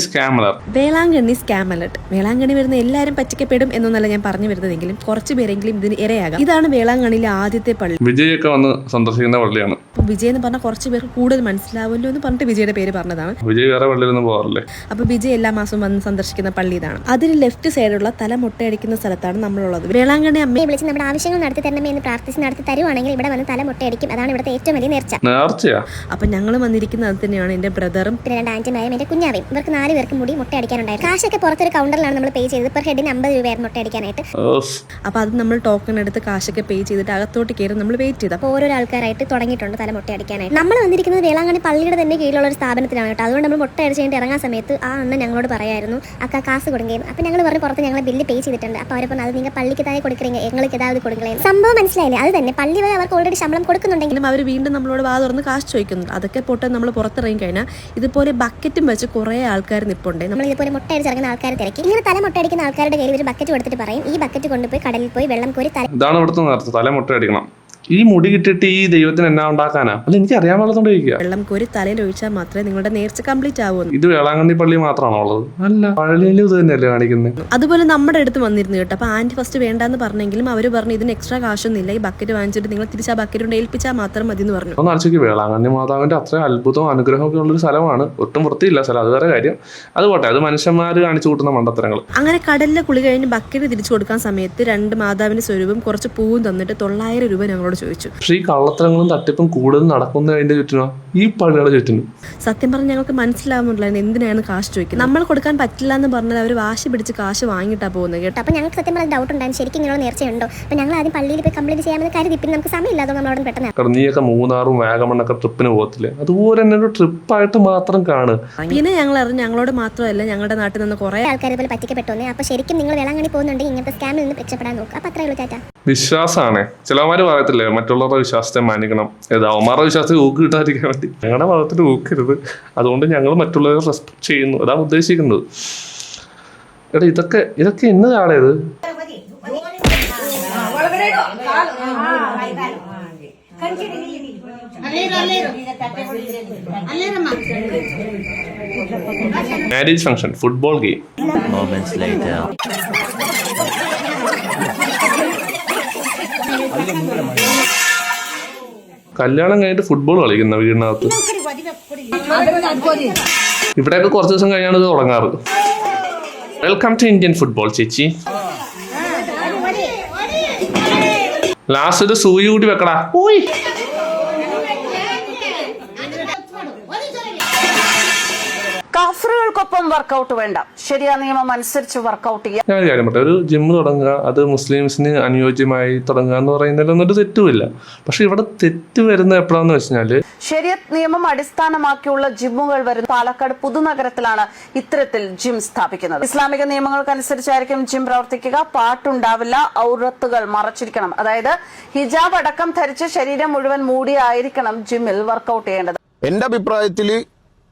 scam alert. വേളാങ്കണ്ണി വരുന്ന എല്ലാവരും പറ്റിക്കപ്പെടും എന്നൊന്നല്ല ഞാൻ പറഞ്ഞു വരുന്നതെങ്കിലും കുറച്ച് പേരെങ്കിലും ഇതിന് ഇരയാകാം. ഇതാണ് വേളാങ്കണ്ണിയിലെ ആദ്യത്തെ പള്ളി. വിജയൊക്കെ വന്ന് സന്ദർശിക്കുന്ന പള്ളിയാണ്. വിജയ് എന്ന് പറഞ്ഞാൽ കുറച്ച് പേർക്ക് കൂടുതൽ മനസ്സിലാവുമല്ലോ എന്ന് പറഞ്ഞിട്ട് വിജയുടെ പേര് പറഞ്ഞതാണ്. വിജയ് വേറെ പള്ളിയിലൊന്നും പോകാറില്ലേ? അപ്പൊ വിജയ് എല്ലാ മാസവും വന്ന് സന്ദർശിക്കുന്ന പള്ളി ഇതാണ്. അതിന് ലെഫ്റ്റ് സൈഡുള്ള തല മുട്ടയടിക്കുന്ന സ്ഥലത്താണ് നമ്മളുള്ളത്. വേളാങ്കണ്ണി അമ്മയെ വിളിച്ച് നമ്മുടെ ആവശ്യങ്ങൾ നടത്തി തരണമേ എന്ന് പ്രാർത്ഥിച്ച് നടത്തി തരുവാണെങ്കിൽ ഇവിടെ വന്ന് തല മുട്ടയടിക്കും. അതാണ് ഇവിടുത്തെ ഏറ്റവും വലിയ നേർച്ചയാ. അപ്പൊ ഞങ്ങൾ വന്നിരിക്കുന്നത് അത് തന്നെയാണ്. എന്റെ ബ്രദറും പിന്നെ 2 ആന്റിമാരും എന്റെ കുഞ്ഞാവയും. ഇവർക്ക് 4 പേർക്കും കൂടി മുട്ടയടിക്കാനുണ്ടായിരുന്നു. കാശൊക്കെ പുറത്തൊരു കൗണ്ടറിലാണ് നമ്മൾ പേ ചെയ്തത്. പെർ ഹെഡിന് 50 രൂപയായിരുന്നു മുട്ടയടിക്കാനായിട്ട്. അപ്പൊ അത് നമ്മൾ ടോക്കൺ എടുത്ത് കാശൊക്കെ പേ ചെയ്തിട്ട് അകത്തോട്ട് കയറി നമ്മൾ വെയിറ്റ് ചെയ്തു. അപ്പോൾ ഓരോ ആൾക്കാരായിട്ട് തുടങ്ങിയിട്ടുണ്ട് തല മുട്ടയടിക്കാനായിട്ട്. നമ്മൾ വന്നിരിക്കുന്നത് വേളാങ്കണ്ണി പള്ളിയുടെ തന്നെ കീഴിലുള്ള ഒരു സ്ഥാപനത്തിലാണ് കേട്ടോ. അതുകൊണ്ട് നമ്മൾ മുട്ടയടിച്ച് കഴിഞ്ഞിട്ട് ഇറങ്ങാൻ സമയത്ത് ആ അണ്ണൻ ഞങ്ങളോട് പറയായിരുന്നു അക്ക കാശ് കൊടുക്കുകയും. അപ്പൊ ഞങ്ങൾ പറഞ്ഞു പുറത്ത് ഞങ്ങൾ ബില്ല് പേ ചെയ്തിട്ടുണ്ട്. അപ്പൊ അവർ പറഞ്ഞു അത് നിങ്ങൾ പള്ളിക്ക് താഴെ കൊടുക്കണമെങ്കിൽ ഞങ്ങൾക്ക് ഏതാവത് കൊടുക്കണേ. സംഭവം മനസ്സിലായില്ലേ? അത് തന്നെ പള്ളി വരെ അവർക്ക് ഓൾറെഡി ശമ്പളം കൊടുക്കുന്നുണ്ടെങ്കിലും അവർ വീണ്ടും നമ്മളോട് വാ തുറന്ന് കാശ് ചോദിക്കുന്നുണ്ട്. അതൊക്കെ പോട്ടെ, നമ്മൾ പുറത്തിറങ്ങി കഴിഞ്ഞാൽ ഇതുപോലെ ബക്കറ്റും വെച്ച് കുറെ ആൾക്കാർ നിപ്പുണ്ട്. നമ്മൾ ഇതുപോലെ മുട്ടയടിച്ച് ഇറങ്ങുന്ന ആൾക്കാരെ തിരക്കി. ഇങ്ങനെ തല മുട്ടയടിക്കുന്ന ആൾക്കാരുടെ കയ്യിൽ ഒരു ബക്കറ്റ് കൊടുത്തിട്ട് പറയും ഈ ബക്കറ്റ് കൊണ്ടുപോയി കടലിൽ പോയി വെള്ളം കോരി ഇതാണ് ഇവിടുത്തെ നേരത്തെ തല മുട്ടയടിക്കണം. ഈ മുടി കിട്ടിയിട്ട് ഈ ദൈവത്തിന് എന്നാ ഉണ്ടാക്കാനാ? അല്ല എനിക്ക് അറിയാൻ പാടില്ലാത്തോണ്ട് ചോദിക്കുക. വെള്ളം കോരി തലയിൽ ഒഴിച്ചാൽ മാത്രമേ നിങ്ങളുടെ നേർച്ച കംപ്ലീറ്റ് ആവൂ. ഇത് വേളാങ്കണ്ണി പള്ളി മാത്രമാണോ ഉള്ളത്? അല്ല, പള്ളിയിലും ഇത് തന്നെയല്ലേ കാണിക്കുന്നത്. അതുപോലെ നമ്മുടെ അടുത്ത് വന്നിരുന്നു കേട്ടോ. അപ്പൊ ആന്റി ഫസ്റ്റ് വേണ്ടാന്ന് പറഞ്ഞെങ്കിലും അവർ പറഞ്ഞു ഇതിന് എക്സ്ട്രാ കാശൊന്നുമില്ല, ഈ ബക്കറ്റ് വാങ്ങിച്ചിട്ട് നിങ്ങൾ തിരിച്ച് ആ ബക്കറ്റ് കൊണ്ട് ഏൽപ്പിച്ചാൽ മാത്രം മതി എന്ന് പറഞ്ഞു. ഒന്ന് ആലോചിക്ക്, വേളാങ്കണ്ണി മാതാവിന്റെ അത്ര അത്ഭുതവും അനുഗ്രഹവും ഒക്കെ ഉള്ളൊരു സ്ഥലമാണ്. ഒട്ടും വൃത്തിയില്ല സ്ഥലം, അത് വേറെ കാര്യം. അത് പോട്ടെ, അത് മനുഷ്യന്മാർ കാണിച്ചു കൂട്ടുന്ന മണ്ടത്തരങ്ങൾ. അങ്ങനെ കടലിലെ കുളി കഴിഞ്ഞ് ബക്കറ്റ് തിരിച്ചു കൊടുക്കാൻ സമയത്ത് 2 മാതാവിന്റെ സ്വരൂപം കുറച്ച് പൂവും തന്നിട്ട് 900 രൂപ ഞങ്ങളോട് ചോദിച്ചു. പക്ഷേ ഈ കള്ളത്തരങ്ങളും തട്ടിപ്പും കൂടുതൽ നടക്കുന്നതിന്റെ ചുറ്റിനോ ഈ പള്ളിയുടെ ചുറ്റിനും? സത്യം പറഞ്ഞാൽ ഞങ്ങൾക്ക് മനസ്സിലാവുന്നില്ലായിരുന്നു എന്തിനാണ് കാശ് ചോദിക്കുന്നത്. നമ്മൾ കൊടുക്കാൻ പറ്റില്ല എന്ന് പറഞ്ഞാൽ അവർ വാശി പിടിച്ച് കാശ് വാങ്ങിയിട്ടാ പോകുന്നത് കേട്ടോ. അപ്പൊ ഞങ്ങൾക്ക് സത്യം പറഞ്ഞ ഡൗട്ട് ഉണ്ടായിരുന്നു, ശരിക്കും ഇങ്ങനെ നേർച്ചയുണ്ടോ? അപ്പൊ ഞങ്ങൾ ആദ്യം പള്ളിയിൽ പോയി കംപ്ലൈന്റ് ചെയ്യാമെന്ന് കരുതി. പിന്നെ നമുക്ക് സമയമില്ലാതെ നമ്മളോട് പെട്ടെന്ന് നീയൊക്കെ മൂന്നാറും വാഗമണ്ണൊക്കെ ട്രിപ്പിന് പോകത്തില്ലേ? അതുപോലെ തന്നെ ഒരു ട്രിപ്പായിട്ട് മാത്രം കാണുക. പിന്നെ ഞങ്ങൾ അറിഞ്ഞു ഞങ്ങളോട് മാത്രമല്ല ഞങ്ങളുടെ നാട്ടിൽ നിന്ന് കുറെ ആൾക്കാർ ഇതുപോലെ പറ്റിക്കപ്പെട്ടോന്നേ. അപ്പൊ ശരിക്കും നിങ്ങൾ വേളാങ്കണ്ണി പോകുന്നുണ്ടെങ്കിൽ ഇങ്ങനത്തെ സ്കാമിൽ നിന്ന് രക്ഷപ്പെടാൻ നോക്കുക. അപ്പൊ അത്രേ ഉള്ളൂ ചേട്ടാ. വിശ്വാസമാണ്. ചിലവന്മാര് പറയത്തില്ലേ മറ്റുള്ളവരുടെ വിശ്വാസത്തെ മാനിക്കണം, അവന്മാരുടെ വിശ്വാസത്തെ ഊക്ക് കിട്ടാതിരിക്കാൻ വേണ്ടി. ഞങ്ങളുടെ മതത്തിൽ ഊക്കരുത്, അതുകൊണ്ട് ഞങ്ങൾ മറ്റുള്ളവരെ റെസ്പെക്ട് ചെയ്യുന്നു, അതാണ് ഉദ്ദേശിക്കുന്നത്. എടാ ഇതൊക്കെ എന്നതാണേ ഇത്? Marriage function, football game. കല്യാണം കഴിഞ്ഞിട്ട് ഫുട്ബോൾ കളിക്കുന്ന വീടിനകത്ത്. ഇവിടെയൊക്കെ കുറച്ച് ദിവസം കഴിഞ്ഞാണ് ഇത് തുടങ്ങാറ്. വെൽക്കം ടു ഇന്ത്യൻ ഫുട്ബോൾ ചേച്ചി. ലാസ്റ്റ് ഒരു സൂയി കൂടി വെക്കടാ. കാഫറുകൾക്കൊപ്പം വർക്കൗട്ട് വേണ്ട, ശരിയാ നിയമം അനുസരിച്ച് വർക്കൗട്ട് ചെയ്യാം. ഞാൻ കാര്യം പറട്ടെ, ഒരു ജിമ്മ് തുടങ്ങുക, അത് മുസ്ലിംസിന് അനുയോജ്യമായി തുടങ്ങുക എന്ന് പറയുന്നതിലൊന്നും ഒരു തെറ്റുമില്ല. പക്ഷെ ഇവിടെ തെറ്റ് വരുന്നത് എപ്പോഴാന്ന് വെച്ചാല് ശരിയത്ത് നിയമം അടിസ്ഥാനമാക്കിയുള്ള ജിമ്മുകൾ വരുന്ന പാലക്കാട് പുതുനഗരത്തിലാണ് ഇത്തരത്തിൽ ജിം സ്ഥാപിക്കുന്നത്. ഇസ്ലാമിക നിയമങ്ങൾക്കനുസരിച്ചായിരിക്കും ജിം പ്രവർത്തിക്കുക. പാട്ടുണ്ടാവില്ല, ഔറത്തുകൾ മറച്ചിരിക്കണം, അതായത് ഹിജാബ് അടക്കം ധരിച്ച് ശരീരം മുഴുവൻ മൂടിയായിരിക്കണം ജിമ്മിൽ വർക്കൗട്ട് ചെയ്യേണ്ടത്. എന്റെ അഭിപ്രായത്തില്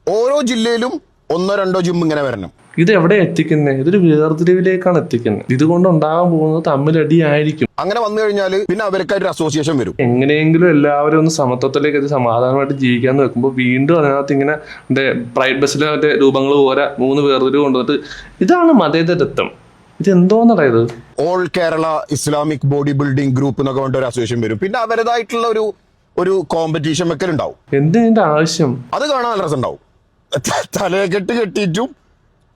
ഓരോ ജില്ലയിലും 1-2 ജിം ഇങ്ങനെ വരണം. ഇത് എവിടെ എത്തിക്കുന്നത്? ഇതൊരു വേർതിരിവിലേക്കാണ് എത്തിക്കുന്നത്. ഇതുകൊണ്ട് ഉണ്ടാകാൻ പോകുന്നത് തമ്മിലടിയായിരിക്കും. അങ്ങനെ വന്നു കഴിഞ്ഞാൽ പിന്നെ അവർക്കായിട്ട് അസോസിയേഷൻ വരും. എങ്ങനെയെങ്കിലും എല്ലാവരും ഒന്ന് സമത്വത്തിലേക്ക് എത്തി സമാധാനമായിട്ട് ജീവിക്കാന്ന് വെക്കുമ്പോൾ വീണ്ടും അതിനകത്ത് ഇങ്ങനെ പ്രൈഡ് ബസ്സിലെ മറ്റേ രൂപങ്ങൾ പോലെ 3 വേർതിരിവ് കൊണ്ടുവന്നിട്ട് ഇതാണ് മതേതരത്വം. ഇതെന്തോന്നറിയത്? All Kerala Islamic body building group എന്നൊക്കെ വേണ്ട ഒരു അസോസിയേഷൻ വരും. പിന്നെ അവരുടേതായിട്ടുള്ള ഒരു കോമ്പറ്റീഷൻ വെക്കലുണ്ടാവും. എന്തിന്റെ ആവശ്യം? അത് കാണാൻ നല്ല രസം ഉണ്ടാവും. തലയെക്കെട്ട് കെട്ടിയിട്ടും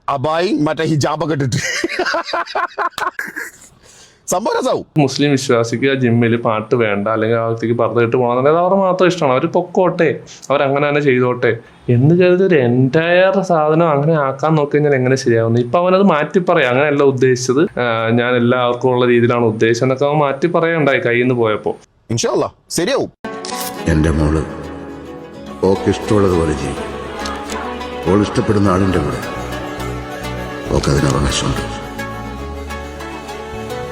അബായി മറ്റേ ഹിജാബൊക്കെ ഇട്ടിട്ട് സംഭവം രസമാവും. മുസ്ലിം വിശ്വാസിക്ക് ജിമ്മിൽ പാട്ട് വേണ്ട, അല്ലെങ്കിൽ അവർക്ക് പറഞ്ഞിട്ട് പോകണമെന്നുണ്ടെങ്കിൽ അവർ മാത്രം ഇഷ്ടമാണ്, അവർ പൊക്കോട്ടെ, അവരങ്ങനെ തന്നെ ചെയ്തോട്ടെ എന്ന് കരുതി ഒരു എൻറ്റയർ സാധനം അങ്ങനെ ആക്കാൻ നോക്കി കഴിഞ്ഞാൽ എങ്ങനെ ശരിയാവുന്നു? ഇപ്പൊ അവനത് മാറ്റി പറയാം, അങ്ങനെയല്ല ഉദ്ദേശിച്ചത്, ഞാൻ എല്ലാവർക്കും ഉള്ള രീതിയിലാണ് ഉദ്ദേശിച്ചത് എന്നൊക്കെ അവൻ മാറ്റി പറയണ്ടായി കയ്യിൽ നിന്ന് പോയപ്പോ. ഇൻഷാ അല്ലാഹ് ശരിയാവും. എൻ്റെ മോള് ഓക്ക് ഇഷ്ടമുള്ളതുപോലെ ചെയ്യും. ഓൾ ഇഷ്ടപ്പെടുന്ന ആളിൻ്റെ കൂടെ ഓക്ക് അതിന് അവകാശമുണ്ട്,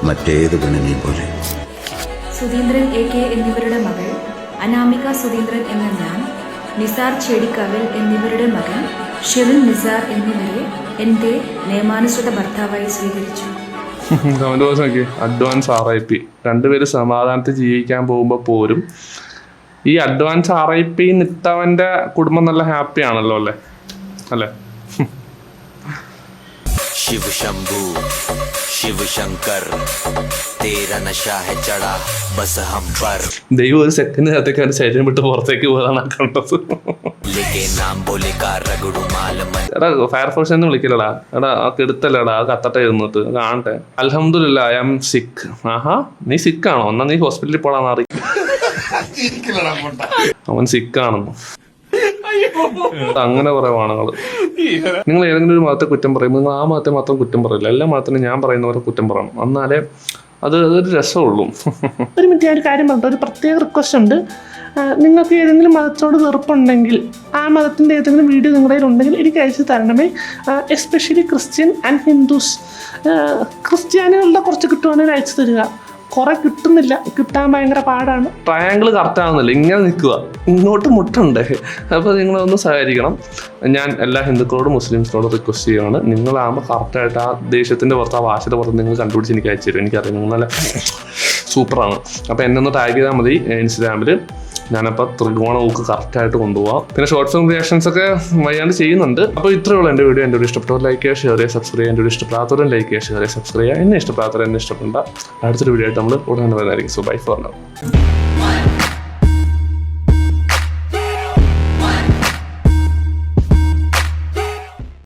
മറ്റേത് പെണ്ണിനെയും പോലെ. സുധീന്ദ്രൻ AK എന്നിവരുടെ മകൾ അനാമിക സുധീന്ദ്രൻ എന്ന ഞാൻ, നിസാർ ചേടിക്കാവിൽ എന്നിവരുടെ മകൻ ഷിറിൻ നിസാർ എന്നിവരെ എൻ്റെ നിയമാനുസൃത ഭർത്താവായി സ്വീകരിച്ചു. Advance RIP. രണ്ടുപേര് സമാധാനത്തിൽ ജീവിക്കാൻ പോകുമ്പോൾ പോലും ഈ അഡ്വാൻസ് RIP നിട്ടവന്റെ കുടുംബം നല്ല ഹാപ്പി ആണല്ലോ അല്ലേ? അല്ലേ? शिव शंभू शिव शंकर तेरा नशा है चढ़ा बस हम पर. ദൈവം ഒരു സെക്കൻഡിനകത്തേക്ക് അവന്റെ ശരീരം വിട്ട് പുറത്തേക്ക് പോകാനാണ് കണ്ടത്. എടാ ഫയർഫോഴ്സ് എന്ന് വിളിക്കില്ലടാ, എടാ ആ കെടുത്തല്ലടാ, ആ കത്തട്ടെ ഇരുന്നിട്ട് കാണട്ടെ. അൽഹംദുലില്ലാ ഐ ആം സിക്ക്. ആഹാ, നീ സിക്കാണോ? എന്നാ നീ ഹോസ്പിറ്റലിൽ പോടാന്ന് അറിയിക്കും. അവൻ സിക്കാണെന്ന് അങ്ങനെ കുറെ വാണങ്ങള്. നിങ്ങൾ ഏതെങ്കിലും ഒരു മതത്തെ കുറ്റം പറയുമ്പോൾ നിങ്ങൾ ആ മതത്തെ മാത്രം കുറ്റം പറയില്ല, എല്ലാ മതത്തിനും ഞാൻ പറയുന്നവരെ കുറ്റം പറയണം, എന്നാലേ അതൊരു രസമുള്ളൂ. ഒരു മിനിറ്റ്, ഒരു കാര്യം പറഞ്ഞിട്ട് ഒരു പ്രത്യേക റിക്വസ്റ്റ് ഉണ്ട്. നിങ്ങൾക്ക് ഏതെങ്കിലും മതത്തോട് വെറുപ്പുണ്ടെങ്കിൽ ആ മതത്തിൻ്റെ ഏതെങ്കിലും വീഡിയോ നിങ്ങളുടെ കയ്യിൽ ഉണ്ടെങ്കിൽ എനിക്ക് അയച്ചു തരണമേ. Especially Christian and Hindus. ക്രിസ്ത്യാനികളുടെ കുറച്ച് കിട്ടുവാണെങ്കിൽ അയച്ചു തരിക. കുറെ കിട്ടുന്നില്ല, കിട്ടാൻ ഭയങ്കര പാടാണ്. ട്രയാങ്കിൾ കറക്റ്റ് ആവുന്നില്ല, ഇങ്ങനെ നിൽക്കുക, ഇങ്ങോട്ട് മുട്ടുണ്ടേ. അപ്പോൾ നിങ്ങളൊന്ന് സഹകരിക്കണം. ഞാൻ എല്ലാ ഹിന്ദുക്കളോടും മുസ്ലിംസിനോടും റിക്വസ്റ്റ് ചെയ്യുകയാണ്, നിങ്ങളാകുമ്പോൾ കറക്റ്റായിട്ട് ആ ദേശത്തിൻ്റെ പുറത്ത്, ആ ഭാഷയുടെ പുറത്ത് നിങ്ങൾ കണ്ടുപിടിച്ച് എനിക്ക് അയച്ചു തരും. എനിക്കറിയാം നിങ്ങൾ നല്ല സൂപ്പറാണ്. അപ്പോൾ എന്നെ ഒന്ന് ടാഗ് ചെയ്താൽ മതി ഇൻസ്റ്റാഗ്രാമിൽ. ഞാനപ്പോൾ ത്രികോണ ഊക്ക് കറക്റ്റായിട്ട് കൊണ്ടുപോകാം. പിന്നെ ഷോർട്ട് ഫിലിം റിയാക്ഷൻസ് ഒക്കെ വയ്യാണ്ട് ചെയ്യുന്നുണ്ട്. അപ്പോൾ ഇത്രയേ ഉള്ളൂ എൻ്റെ വീഡിയോ. എൻ്റെ വീഡിയോ ഇഷ്ടപ്പെട്ടവർ ലൈക്ക് ചെയ്യുക, ഷെയർ ചെയ്യുക, സബ്സ്ക്രൈബ് ചെയ്യുക. എൻ്റെ വീഡിയോ ഇഷ്ടപ്പെടാത്തവരും ലൈക്ക് ചെയ്യുക, ഷെയർ ചെയ്യുക, സബ്സ്ക്രൈബ് ചെയ്യുക. എന്നെ ഇഷ്ടപ്പെടാത്തവർ എന്നെ ഇഷ്ടപ്പെടേണ്ട. അടുത്തൊരു വീഡിയോ ആയിട്ട് നമ്മൾ ഉടനെ വരുന്നതായിരിക്കും. So bye for now.